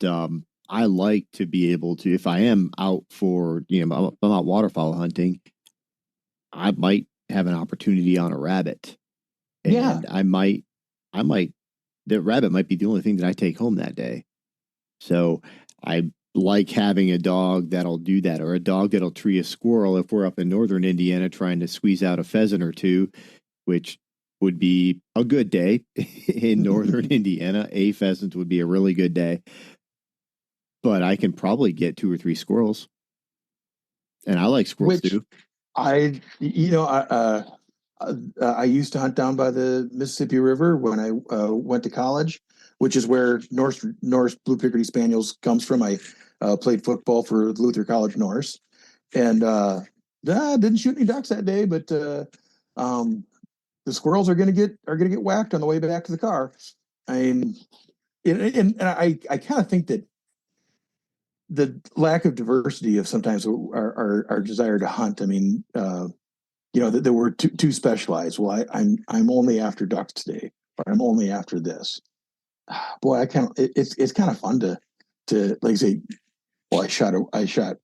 I like to be able to, if I am out for, I'm out waterfowl hunting, I might have an opportunity on a rabbit, Yeah, and I might, the rabbit might be the only thing that I take home that day. So I like having a dog that'll do that, or a dog that'll tree a squirrel if we're up in northern Indiana trying to squeeze out a pheasant or two, which would be a good day in northern Indiana. A pheasant would be a really good day, but I can probably get two or three squirrels, and I like squirrels which too. I, I used to hunt down by the Mississippi River when I went to college, which is where Norse Blue Picardy Spaniels comes from. I played football for Luther College Norse, and didn't shoot any ducks that day, but um, the squirrels are gonna get whacked on the way back to the car. I mean, and I kind of think that the lack of diversity of sometimes our desire to hunt. I mean, that we're too specialized. Well, I'm only after ducks today, or I'm only after this. Boy, I kind of it's kind of fun to like say, well, I shot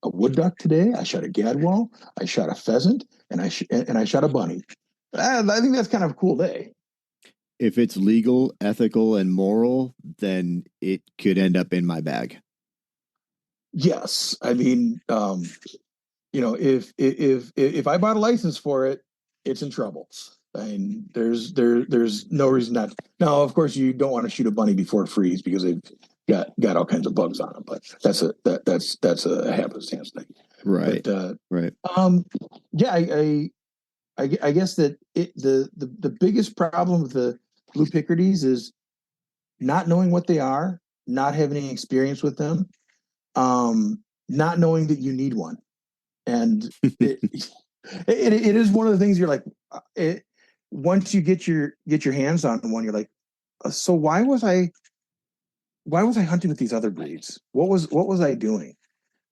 a wood duck today. I shot a gadwall. I shot a pheasant, and I shot a bunny. I think that's kind of a cool day. If it's legal, ethical, and moral, then it could end up in my bag. Yes, I mean, if I bought a license for it, it's in trouble. I mean, there's no reason not. Now, of course, you don't want to shoot a bunny before freeze because they've got all kinds of bugs on them. But that's a happenstance thing. Right. But Right. yeah, I guess that the biggest problem with the blue Picardys is not knowing what they are, not having any experience with them, not knowing that you need one, and it, it is one of the things you're like, once you get your hands on one, you're like, so why was I hunting with these other breeds? What was I doing?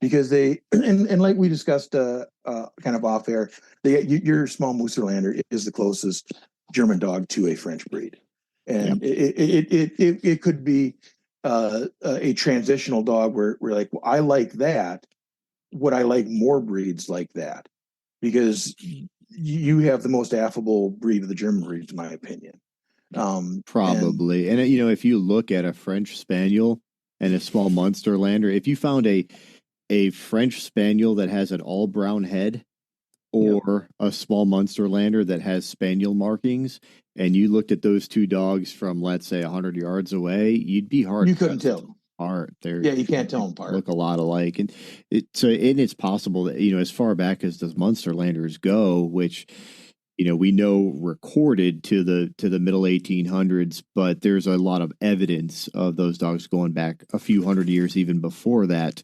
Because they and like we discussed kind of off air, your small Mooserlander is the closest German dog to a French breed, Yeah. and it could be a transitional dog where we're like, well, I like that. Would I like more breeds like that? Because you have the most affable breed of the German breeds, in my opinion. And Probably. And if you look at a French Spaniel and a small Munsterlander, if you found a French Spaniel that has an all brown head yep, or a small Munsterlander that has Spaniel markings, and you looked at those two dogs from, let's say, 100 yards away, you'd be hard you couldn't pressed to tell tell them them. apart. Yeah, you can't tell them They apart. look a lot alike, and it's possible that as far back as the Munsterlanders go, which we know recorded to the middle 1800s, but there's a lot of evidence of those dogs going back a few hundred years even before that.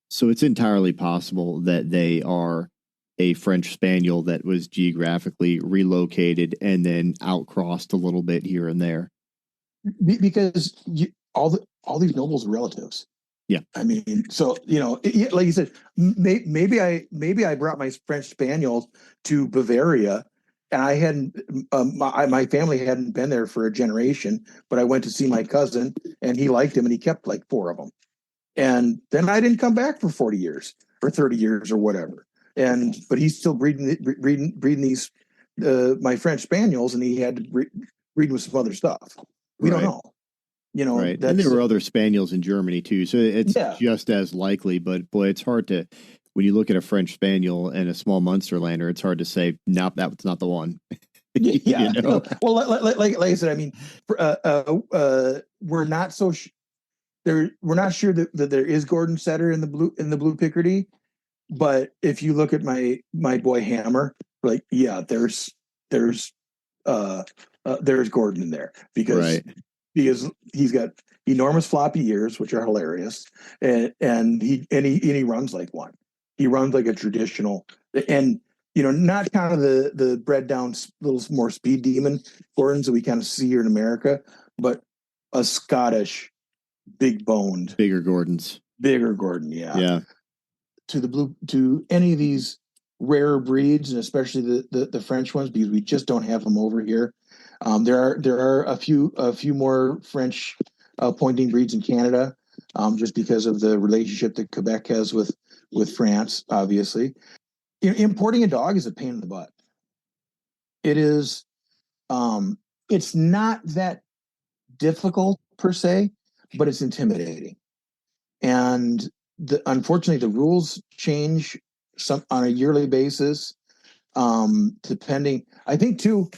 So it's entirely possible that they are a French Spaniel that was geographically relocated and then outcrossed a little bit here and there. Because all these nobles are relatives. Yeah. I mean, so like you said, maybe I brought my French Spaniel to Bavaria, and I hadn't my family hadn't been there for a generation, but I went to see my cousin, and he liked him, and he kept like four of them, and then I didn't come back for 40 years or 30 years or whatever, and but he's still breeding these my French Spaniels, and he had to breed with some other stuff. We don't Right. know. Right. And there That's were other Spaniels in Germany too. So it's yeah, just as likely, but boy, it's hard to, when you look at a French Spaniel and a small Munsterlander, it's hard to say, nope, that's not the one. You yeah. know? Well, like I said, I mean, we're not so we're not sure that there is Gordon Setter in the Blue Picardy, but if you look at my boy Hammer, like yeah, there's there's Gordon in there Right. because he's got enormous floppy ears, which are hilarious, and he runs like one. He runs like a traditional, and not kind of the bred down little more speed demon Gordons that we kind of see here in America, but a Scottish big boned, Bigger Gordons. bigger Gordon. Yeah, Yeah. to any of these rare breeds, and especially the French ones, because we just don't have them over here. There are a few more French pointing breeds in Canada, just because of the relationship that Quebec has with France. Obviously, importing a dog is a pain in the butt. It is. It's not that difficult per se, but it's intimidating. And unfortunately, the rules change some on a yearly basis. Depending, I think too,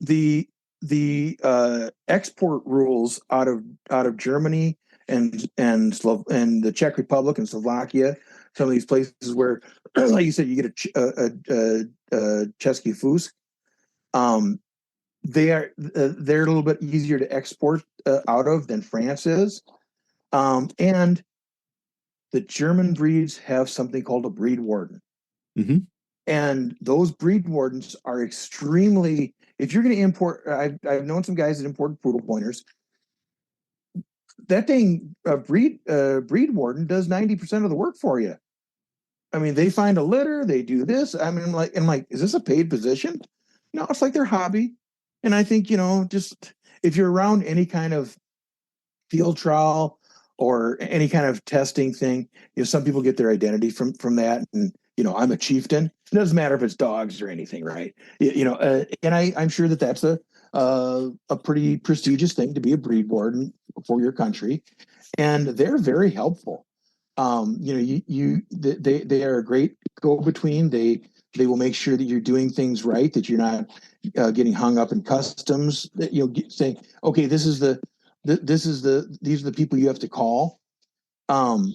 the export rules out of Germany and the Czech Republic and Slovakia, some of these places where, like you said, you get a Chesky Fus. Um, they're a little bit easier to export out of than France is, and the German breeds have something called a breed warden. Hmm. And those breed wardens are extremely, if you're going to import, I've known some guys that import poodle pointers. That thing, breed warden does 90% of the work for you. I mean, they find a litter, they do this. I mean, I'm like, is this a paid position? No, it's like their hobby. And I think, just if you're around any kind of field trial or any kind of testing thing. Some people get their identity from that, and I'm a chieftain. It doesn't matter if it's dogs or anything, right? And I'm sure that that's a pretty prestigious thing to be a breed warden for your country, and they're very helpful. They are a great go between. They will make sure that you're doing things right, that you're not getting hung up in customs. That saying, okay, these are the people you have to call. Um,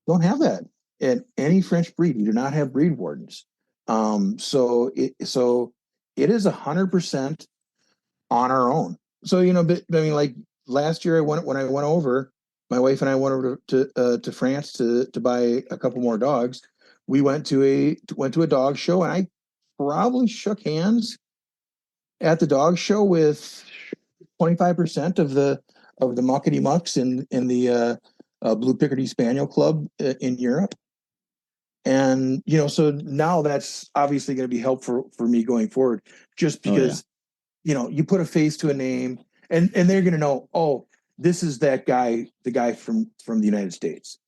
don't have that at any French breed. You do not have breed wardens. So it is 100% on our own. So but I mean, like last year, when I went over, my wife and I went over to France to buy a couple more dogs. We went to a dog show, and I probably shook hands at the dog show with 25% of the muckety mucks in the Blue Picardy Spaniel Club in Europe. And so now that's obviously going to be helpful for me going forward, just Oh, yeah. because you put a face to a name, and they're going to know, oh, this is that guy, the guy from the United States.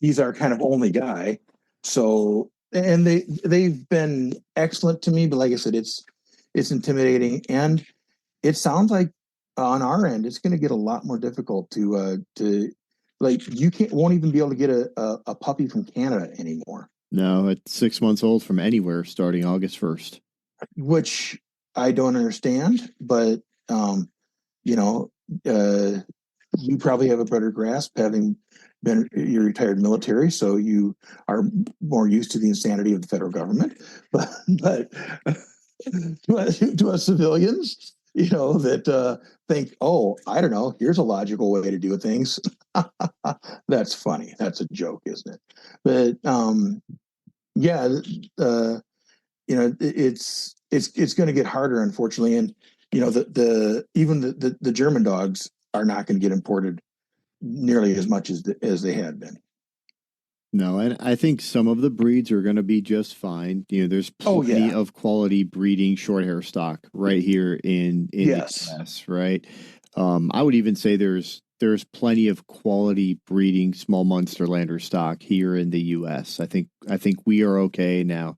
He's our kind of only guy. So, and they've been excellent to me, but like I said, it's intimidating, and it sounds like on our end, it's going to get a lot more difficult to like you can't won't even be able to get a puppy from Canada anymore, No, it's 6 months old from anywhere starting August 1st. which I don't understand. But you know, uh, you probably have a better grasp, having been you're retired military, so you are more used to the insanity of the federal government. But to us civilians, that think, oh, I don't know, here's a logical way to do things. That's funny. That's a joke, isn't it? But yeah, it's going to get harder, unfortunately, and the even the German dogs are not going to get imported nearly as much as they had been. No, and I think some of the breeds are going to be just fine. There's Oh plenty yeah, of quality breeding short hair stock right here in the yes. US, right? I would even say there's plenty of quality breeding small Munsterlander stock here in the US. I think we are okay now.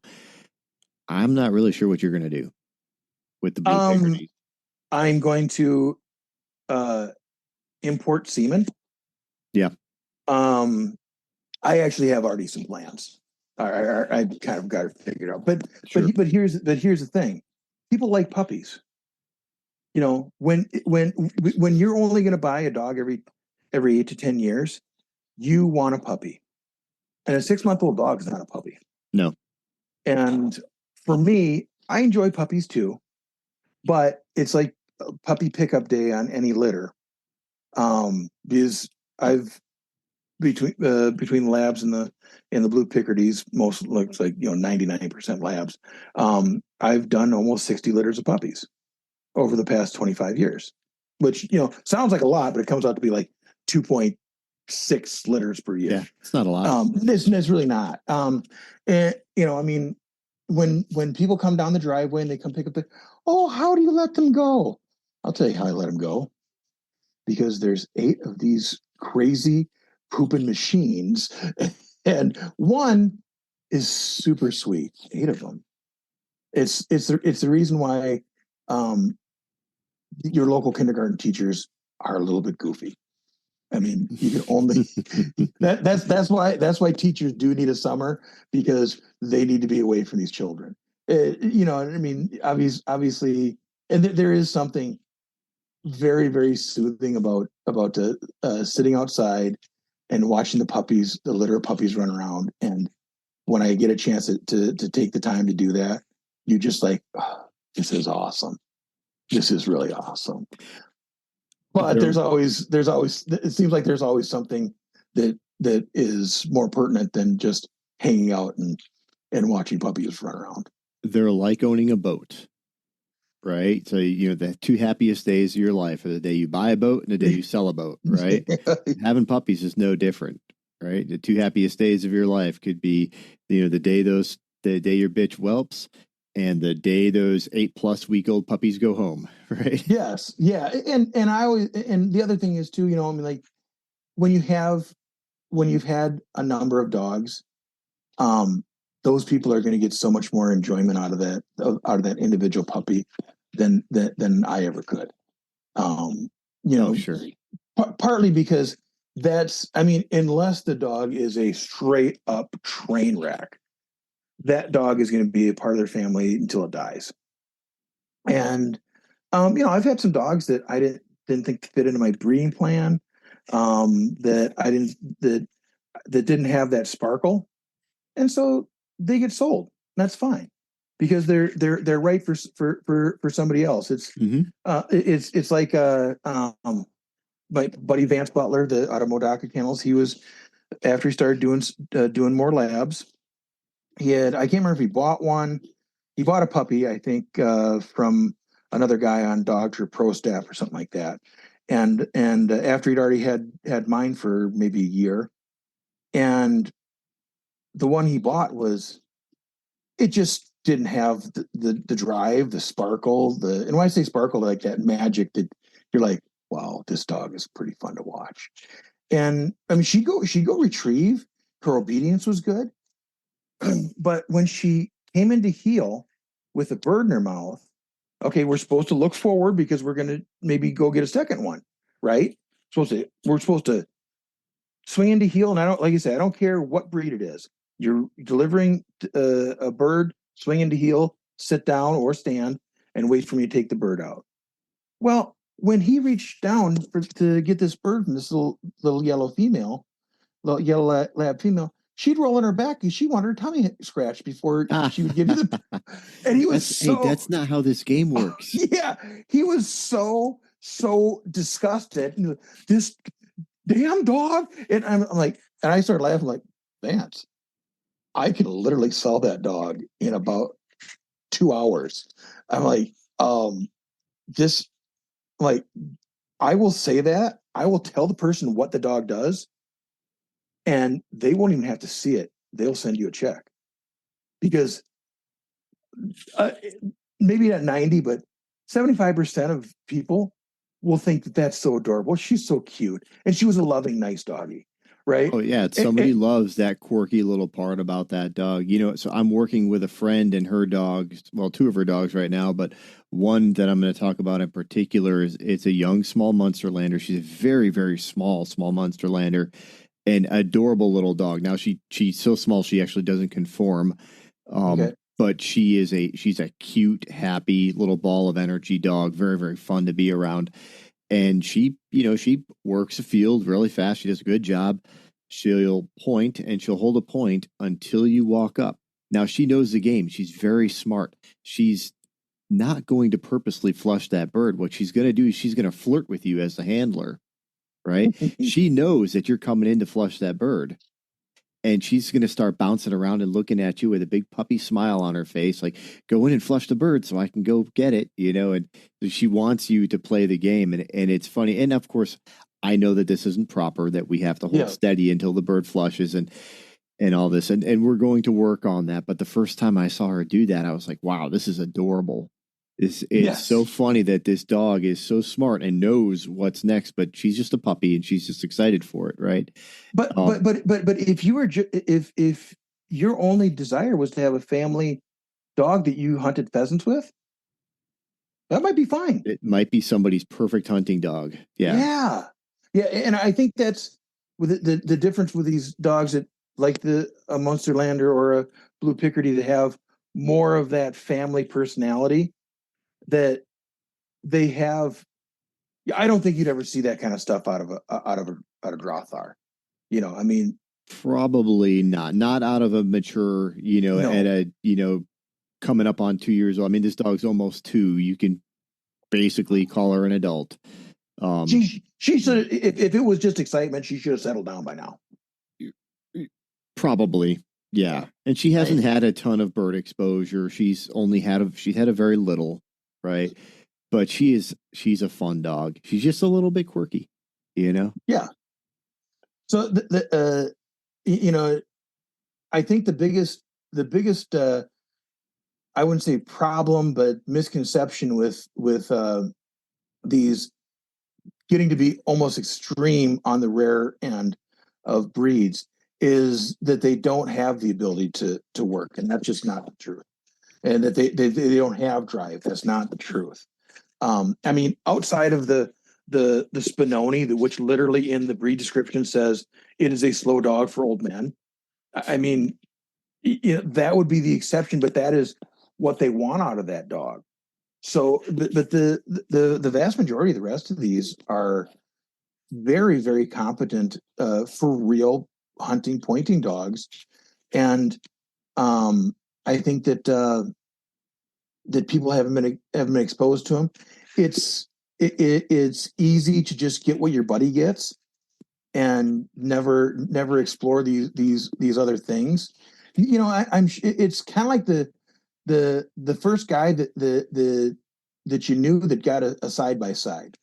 I'm not really sure what you're going to do. with the Blue Um, Picardy? I'm going to uh import semen. Yeah, Um, I actually have already some plans. I kind of got it figured out. sure. But here's the thing. People like puppies. You know, when you're only going to buy a dog every 8 to 10 years, you want a puppy. And a 6 month old dog is not a puppy. No, And for me, I enjoy puppies too, but it's like a puppy pickup day on any litter. Because I've between labs and the blue Picardys, most looks like 99% labs. I've done almost 60 litters of puppies over the past 25 years, which sounds like a lot, but it comes out to be like 2.6 litters per year. yeah, it's not a lot. It's really not. And I mean, when people come down the driveway and they come pick up oh, how do you let them go? I'll tell you how I let them go, because there's 8 of these crazy pooping machines, and one is super sweet. 8 of them. It's the reason why your local kindergarten teachers are a little bit goofy. I mean, you can only that's why teachers do need a summer, because they need to be away from these children. I mean, obviously, and there is something very, very soothing about sitting outside and watching the litter of puppies run around. And when I get a chance to take the time to do that, you just like, oh, this is awesome. This is really awesome. But There- it seems like there's always something that is more pertinent than just hanging out and watching puppies run around. they're like owning a boat, right? So, the 2 happiest days of your life are the day you buy a boat and the day you sell a boat, right? Having puppies is no different, right? The 2 happiest days of your life could be, the day your bitch whelps and the day those 8+ week old puppies go home, right? Yes, yeah, and I always, and the other thing is too, I mean, like when you've had a number of dogs, um, those people are going to get so much more enjoyment out of that individual puppy than I ever could. Oh, sure. Partly because I mean, unless the dog is a straight up train wreck, that dog is going to be a part of their family until it dies. And I've had some dogs that I didn't think fit into my breeding plan, that I didn't that didn't have that sparkle, and so they get sold. That's fine, because they're right for somebody else. Mm-hmm. It's like my buddy Vance Butler, the out of Modoka Kennels. He was, after he started doing more labs, I can't remember if he bought one. He bought a puppy, I think, from another guy on Dogs or Pro Staff or something like that. And after he'd already had mine for maybe a year, and the one he bought it just didn't have the drive, the sparkle, and when I say sparkle, like that magic that you're like, wow, this dog is pretty fun to watch. And I mean, she'd go retrieve. Her obedience was good, but when she came into heel with a bird in her mouth, okay, we're supposed to look forward because we're going to maybe go get a second one, right? We're supposed to swing into heel, and like you say, I don't care what breed it is. You're delivering a bird, swing into heel, sit down or stand, and wait for me to take the bird out. Well, when he reached down to get this bird from this little yellow lab female, she'd roll on her back because she wanted her tummy scratched before she would give you the. And he was that's not how this game works. Yeah, he was so disgusted. This damn dog. And I'm like, and I started laughing like, Vance, I can literally sell that dog in about 2 hours. I'm like, this, like, I will say that. I will tell the person what the dog does, and they won't even have to see it. They'll send you a check, because uh, maybe not 90, but 75% of people will think that that's so adorable. She's so cute. And she was a loving, nice doggy. right? Oh yeah, somebody loves that quirky little part about that dog. So I'm working with a friend and her dogs, well, two of her dogs right now, but one that I'm going to talk about in particular is it's a young small Munsterlander. She's a very, very small Munsterlander, an adorable little dog. Now she's so small she actually doesn't conform. Okay. But she's a cute, happy little ball of energy dog, very, very fun to be around. And she works the field really fast. She does a good job. She'll point and she'll hold a point until you walk up. Now she knows the game. She's very smart. She's not going to purposely flush that bird. What she's going to do is she's going to flirt with you as the handler, right? She knows that you're coming in to flush that bird, and she's going to start bouncing around and looking at you with a big puppy smile on her face, like, go in and flush the bird so I can go get it. And she wants you to play the game. And it's funny. And of course, I know that this isn't proper, that we have to hold Yeah. steady until the bird flushes and all this. And we're going to work on that. But the first time I saw her do that, I was like, wow, this is adorable. It's so Yes. funny that this dog is so smart and knows what's next, but she's just a puppy and she's just excited for it, right? But if you were if your only desire was to have a family dog that you hunted pheasants with, that might be fine. It might be somebody's perfect hunting dog. Yeah. Yeah. Yeah, and I think that's with the difference with these dogs that like a Munsterlander or a Blue Picardy that have more of that family personality that they have. I don't think you'd ever see that kind of stuff out of Drothar. I mean, Probably not. Not out of a mature, at no. coming up on 2 years old. I mean, this dog's almost two. You can basically call her an adult. Um, She should, if it was just excitement, she should have settled down by now. Probably. Yeah. Yeah. And she I, hasn't had a ton of bird exposure. She's had a very little, right? But she's a fun dog. She's just a little bit quirky, you know? yeah. So you know, I think the biggest I wouldn't say problem, but misconception with these getting to be almost extreme on the rare end of breeds is that they don't have the ability to work, and that's just not the truth. And that they don't have drive. That's not the truth. I mean, outside of the Spinoni, which literally in the breed description says it is a slow dog for old men. I mean, that would be the exception, but that is what they want out of that dog. So, but the vast majority of the rest of these are very, very competent for real hunting pointing dogs, and I think that people haven't been exposed to them. It's easy to just get what your buddy gets and never explore these other things. I'm it's kind of like the first guy that you knew that got a side by side.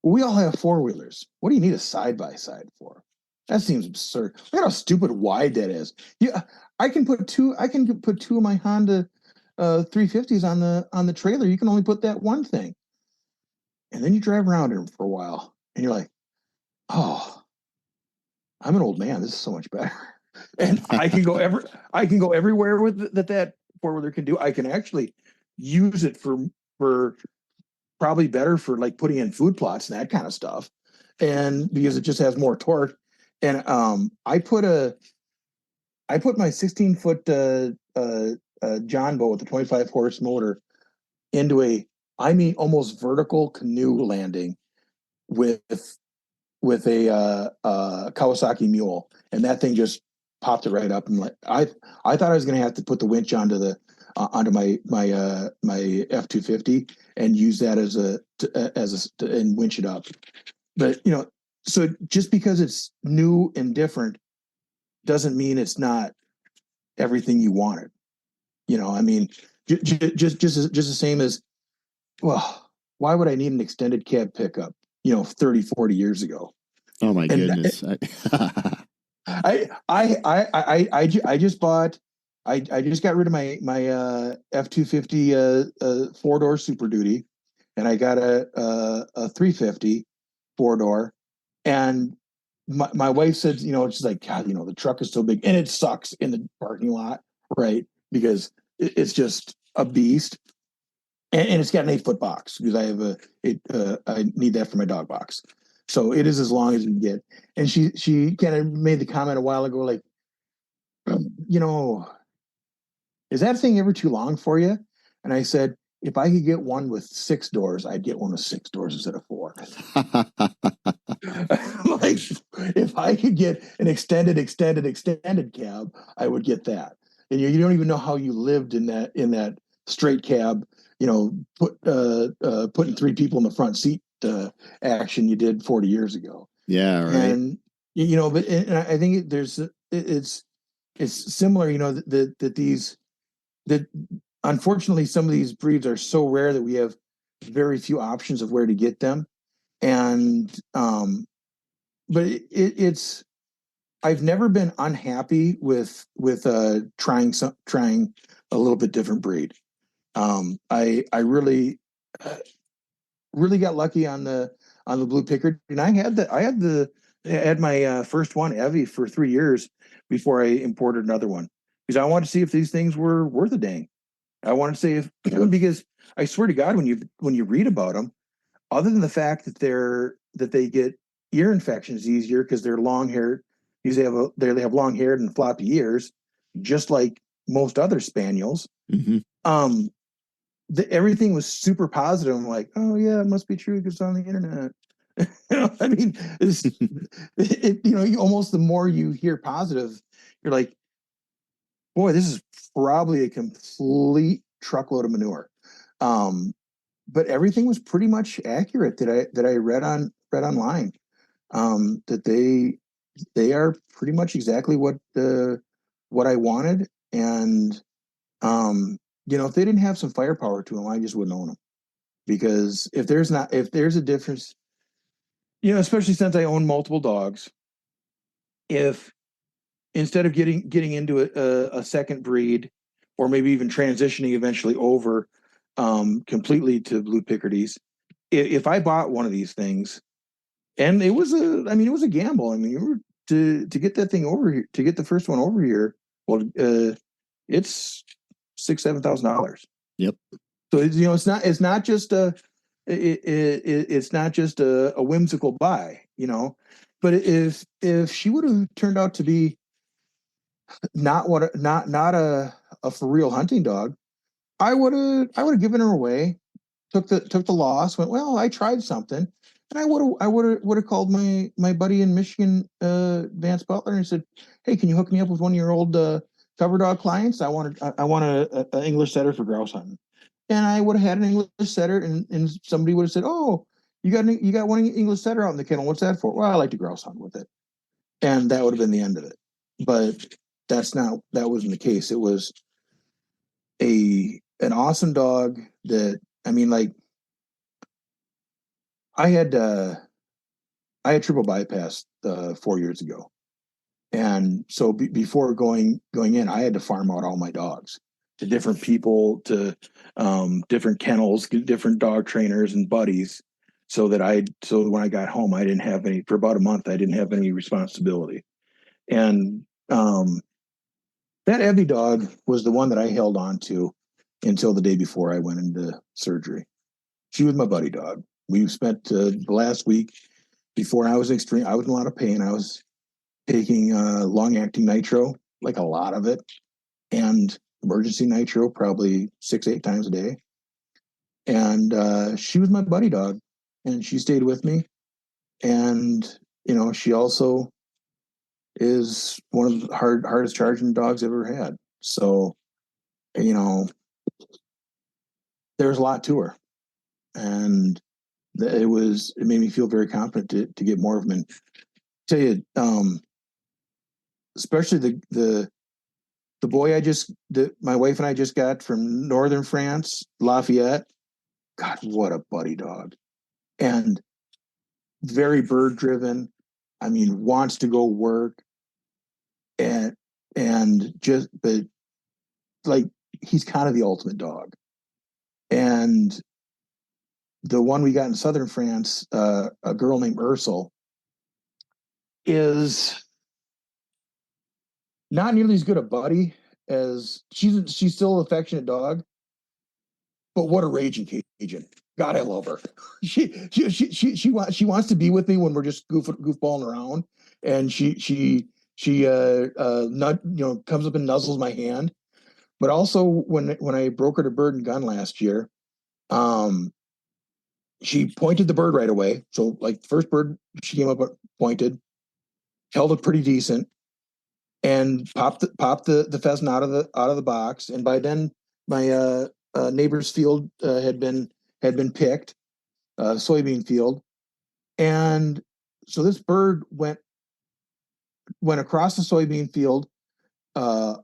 We all have four wheelers. What do you need a side by side for? That seems absurd. Look at how stupid wide that is. Yeah, I can put two. I can put two of my Honda 350s on the trailer. You can only put that one thing, and then you drive around in them for a while, and you're like, oh, I'm an old man. This is so much better. And I can go everywhere with that four wheeler can do. I can actually use it for probably better for like putting in food plots and that kind of stuff. And because it just has more torque. And I put my 16-foot John boat with a 25 horse motor into almost vertical canoe landing with a Kawasaki Mule, and that thing just popped it right up. And like I thought I was going to have to put the winch onto my F-250 and use that and winch it up. But so just because it's new and different doesn't mean it's not everything you wanted. I mean, just the same as, well, why would I need an extended cab pickup? 30, 40 years ago. Oh my And goodness. I just bought. I just got rid of my F-250 4-door Super Duty, and I got a 350 4-door, and my wife said, she's like, God, the truck is so big and it sucks in the parking lot, right? Because it's just a beast. And it's got an 8 foot box because I need that for my dog box. So it is as long as we get. And she kind of made the comment a while ago, like, you know, is that thing ever too long for you? And I said, if I could get one with 6 doors, I'd get one with 6 doors instead of 4. Like, if I could get an extended cab, I would get that. And you don't even know how you lived in that straight cab, putting 3 people in the front seat action you did 40 years ago. Yeah, right. And but and I think it's similar, that unfortunately some of these breeds are so rare that we have very few options of where to get them. And but it's I've never been unhappy with trying a little bit different breed. I really got lucky on the Blue Pickard, and I had my first one, Evie, for 3 years before I imported another one because I wanted to see if these things were worth a dang. I wanted to see if because I swear to God, when you read about them, other than the fact that they get ear infections easier because they're long haired, because they have long haired and floppy ears, just like most other spaniels. Hmm. Um, everything was super positive. I'm like, oh yeah, it must be true because it's on the internet. I mean, almost the more you hear positive, you're like, boy, this is probably a complete truckload of manure. Um, but everything was pretty much accurate that I read online. That they are pretty much exactly what I wanted, and if they didn't have some firepower to them, I just wouldn't own them because if there's a difference, especially since I own multiple dogs, if instead of getting into a second breed or maybe even transitioning eventually over completely to Blue Picardys, if I bought one of these things and it was a gamble. I mean, you were to get that thing over here, to get the first one over here. Well, it's $6,000-7,000. Yep. So it's not just it's not just a whimsical buy, But if she would have turned out to be not a for real hunting dog, I would have given her away, took the loss, went, well, I tried something. And I would have called my buddy in Michigan, Vance Butler, and said, hey, can you hook me up with one of your old cover dog clients? I want a English setter for grouse hunting. And I would have had an English setter, and somebody would have said, oh, you got one English setter out in the kennel. What's that for? Well, I like to grouse hunt with it. And that would have been the end of it. But that wasn't the case. It was an awesome dog that, I mean, like, I had uh, I had triple bypass 4 years ago, and so before going in, I had to farm out all my dogs to different people, to different kennels, different dog trainers and buddies, so when I got home, I didn't have any for about a month. I didn't have any responsibility, and that Evie dog was the one that I held on to until the day before I went into surgery. She was my buddy dog. We spent the last week before I was extreme. I was in a lot of pain. I was taking long acting nitro, like a lot of it, and emergency nitro probably 6-8 times a day. And she was my buddy dog, and she stayed with me. And she also is one of the hardest charging dogs I've ever had. So you know, there's a lot to her, and it made me feel very confident to get more of them. And tell you, especially the boy that my wife and I just got from northern France, Lafayette. God, what a buddy dog, and very bird driven. I mean, wants to go work, and but like, he's kind of the ultimate dog. And the one we got in southern France, a girl named Ursel, is not nearly as good a buddy as she's still an affectionate dog, but what a raging Cajun. God, I love her. She wants to be with me when we're just goofballing around, and she comes up and nuzzles my hand. But also when I brokered a bird and gun last year, she pointed the bird right away. So like the first bird she came up pointed, held it pretty decent, and popped the pheasant out of the box. And by then my neighbor's field had been picked, soybean field, and so this bird went across the soybean field, uh,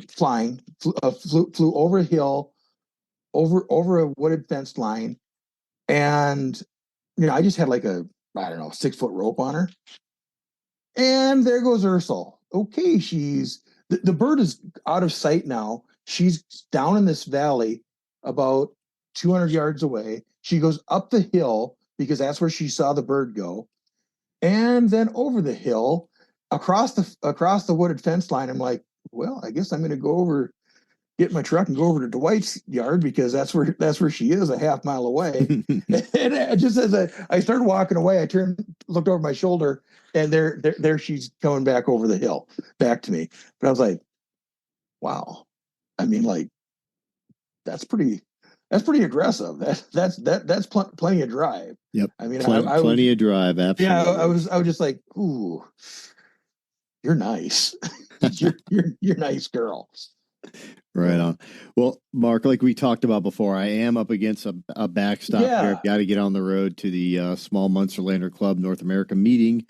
flying, flew over a hill, over a wooded fence line, and I just had like a, I don't know, 6 foot rope on her, and there goes Ursel. Okay, the bird is out of sight now. She's down in this valley about 200 yards away. She goes up the hill because that's where she saw the bird go, and then over the hill across the wooded fence line. I'm like, well, I guess I'm going to go over, get my truck and go over to Dwight's yard because that's where she is, a half mile away. And just as I started walking away, I looked over my shoulder, and there she's coming back over the hill back to me. But I was like, wow. I mean, like, that's pretty aggressive. That's plenty of drive. Yep. I mean, plenty of drive. Absolutely. Yeah, I was just like, ooh, you're nice. you're nice girl. Right on. Well, Mark, like we talked about before, I am up against a backstop here. I've got to get on the road to the Small Munsterlander Club North America meeting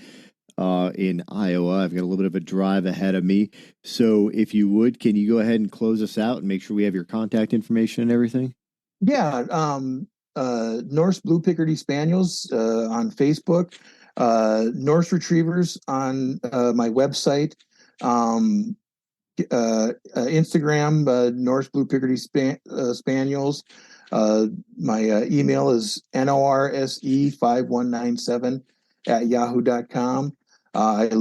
in Iowa. I've got a little bit of a drive ahead of me. So if you would, can you go ahead and close us out and make sure we have your contact information and everything? Yeah. Norse Blue Picardy Spaniels on Facebook, Norse Retrievers on my website, Instagram, Norse Blue Picardy Spaniels. My email is norse5197 at yahoo.com. Like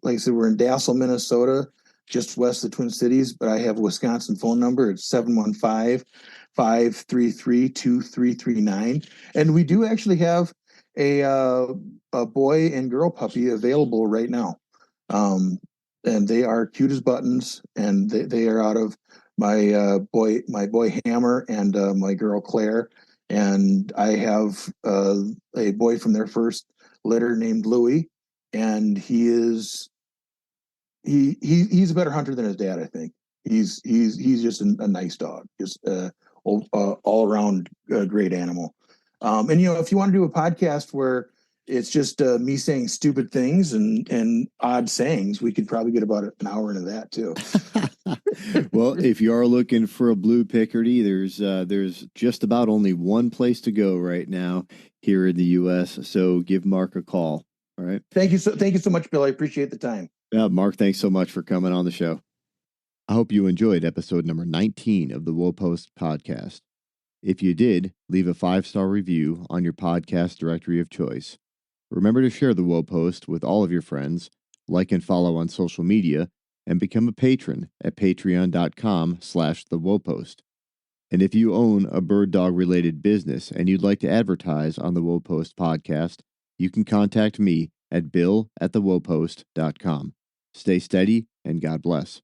I said, we're in Dassel, Minnesota, just west of the Twin Cities, but I have a Wisconsin phone number. It's 715-533-2339. And we do actually have a boy and girl puppy available right now. And they are cute as buttons, and they are out of my boy Hammer and my girl Claire. And I have a boy from their first litter named Louie, and he's a better hunter than his dad. I think he's just a nice dog, just all around great animal. And if you want to do a podcast where it's just me saying stupid things and odd sayings, we could probably get about an hour into that too. Well, if you are looking for a blue Picardy, there's just about only one place to go right now here in the U.S. So give Mark a call. All right. Thank you so much, Bill. I appreciate the time. Yeah, Mark, thanks so much for coming on the show. I hope you enjoyed episode number 19 of the Wool Post podcast. If you did, leave a 5-star review on your podcast directory of choice. Remember to share the Wool Post with all of your friends, like and follow on social media, and become a patron at patreon.com/thewolpost. And if you own a bird dog related business and you'd like to advertise on the Wool Post podcast, you can contact me at bill@thewolpost.com. Stay steady and God bless.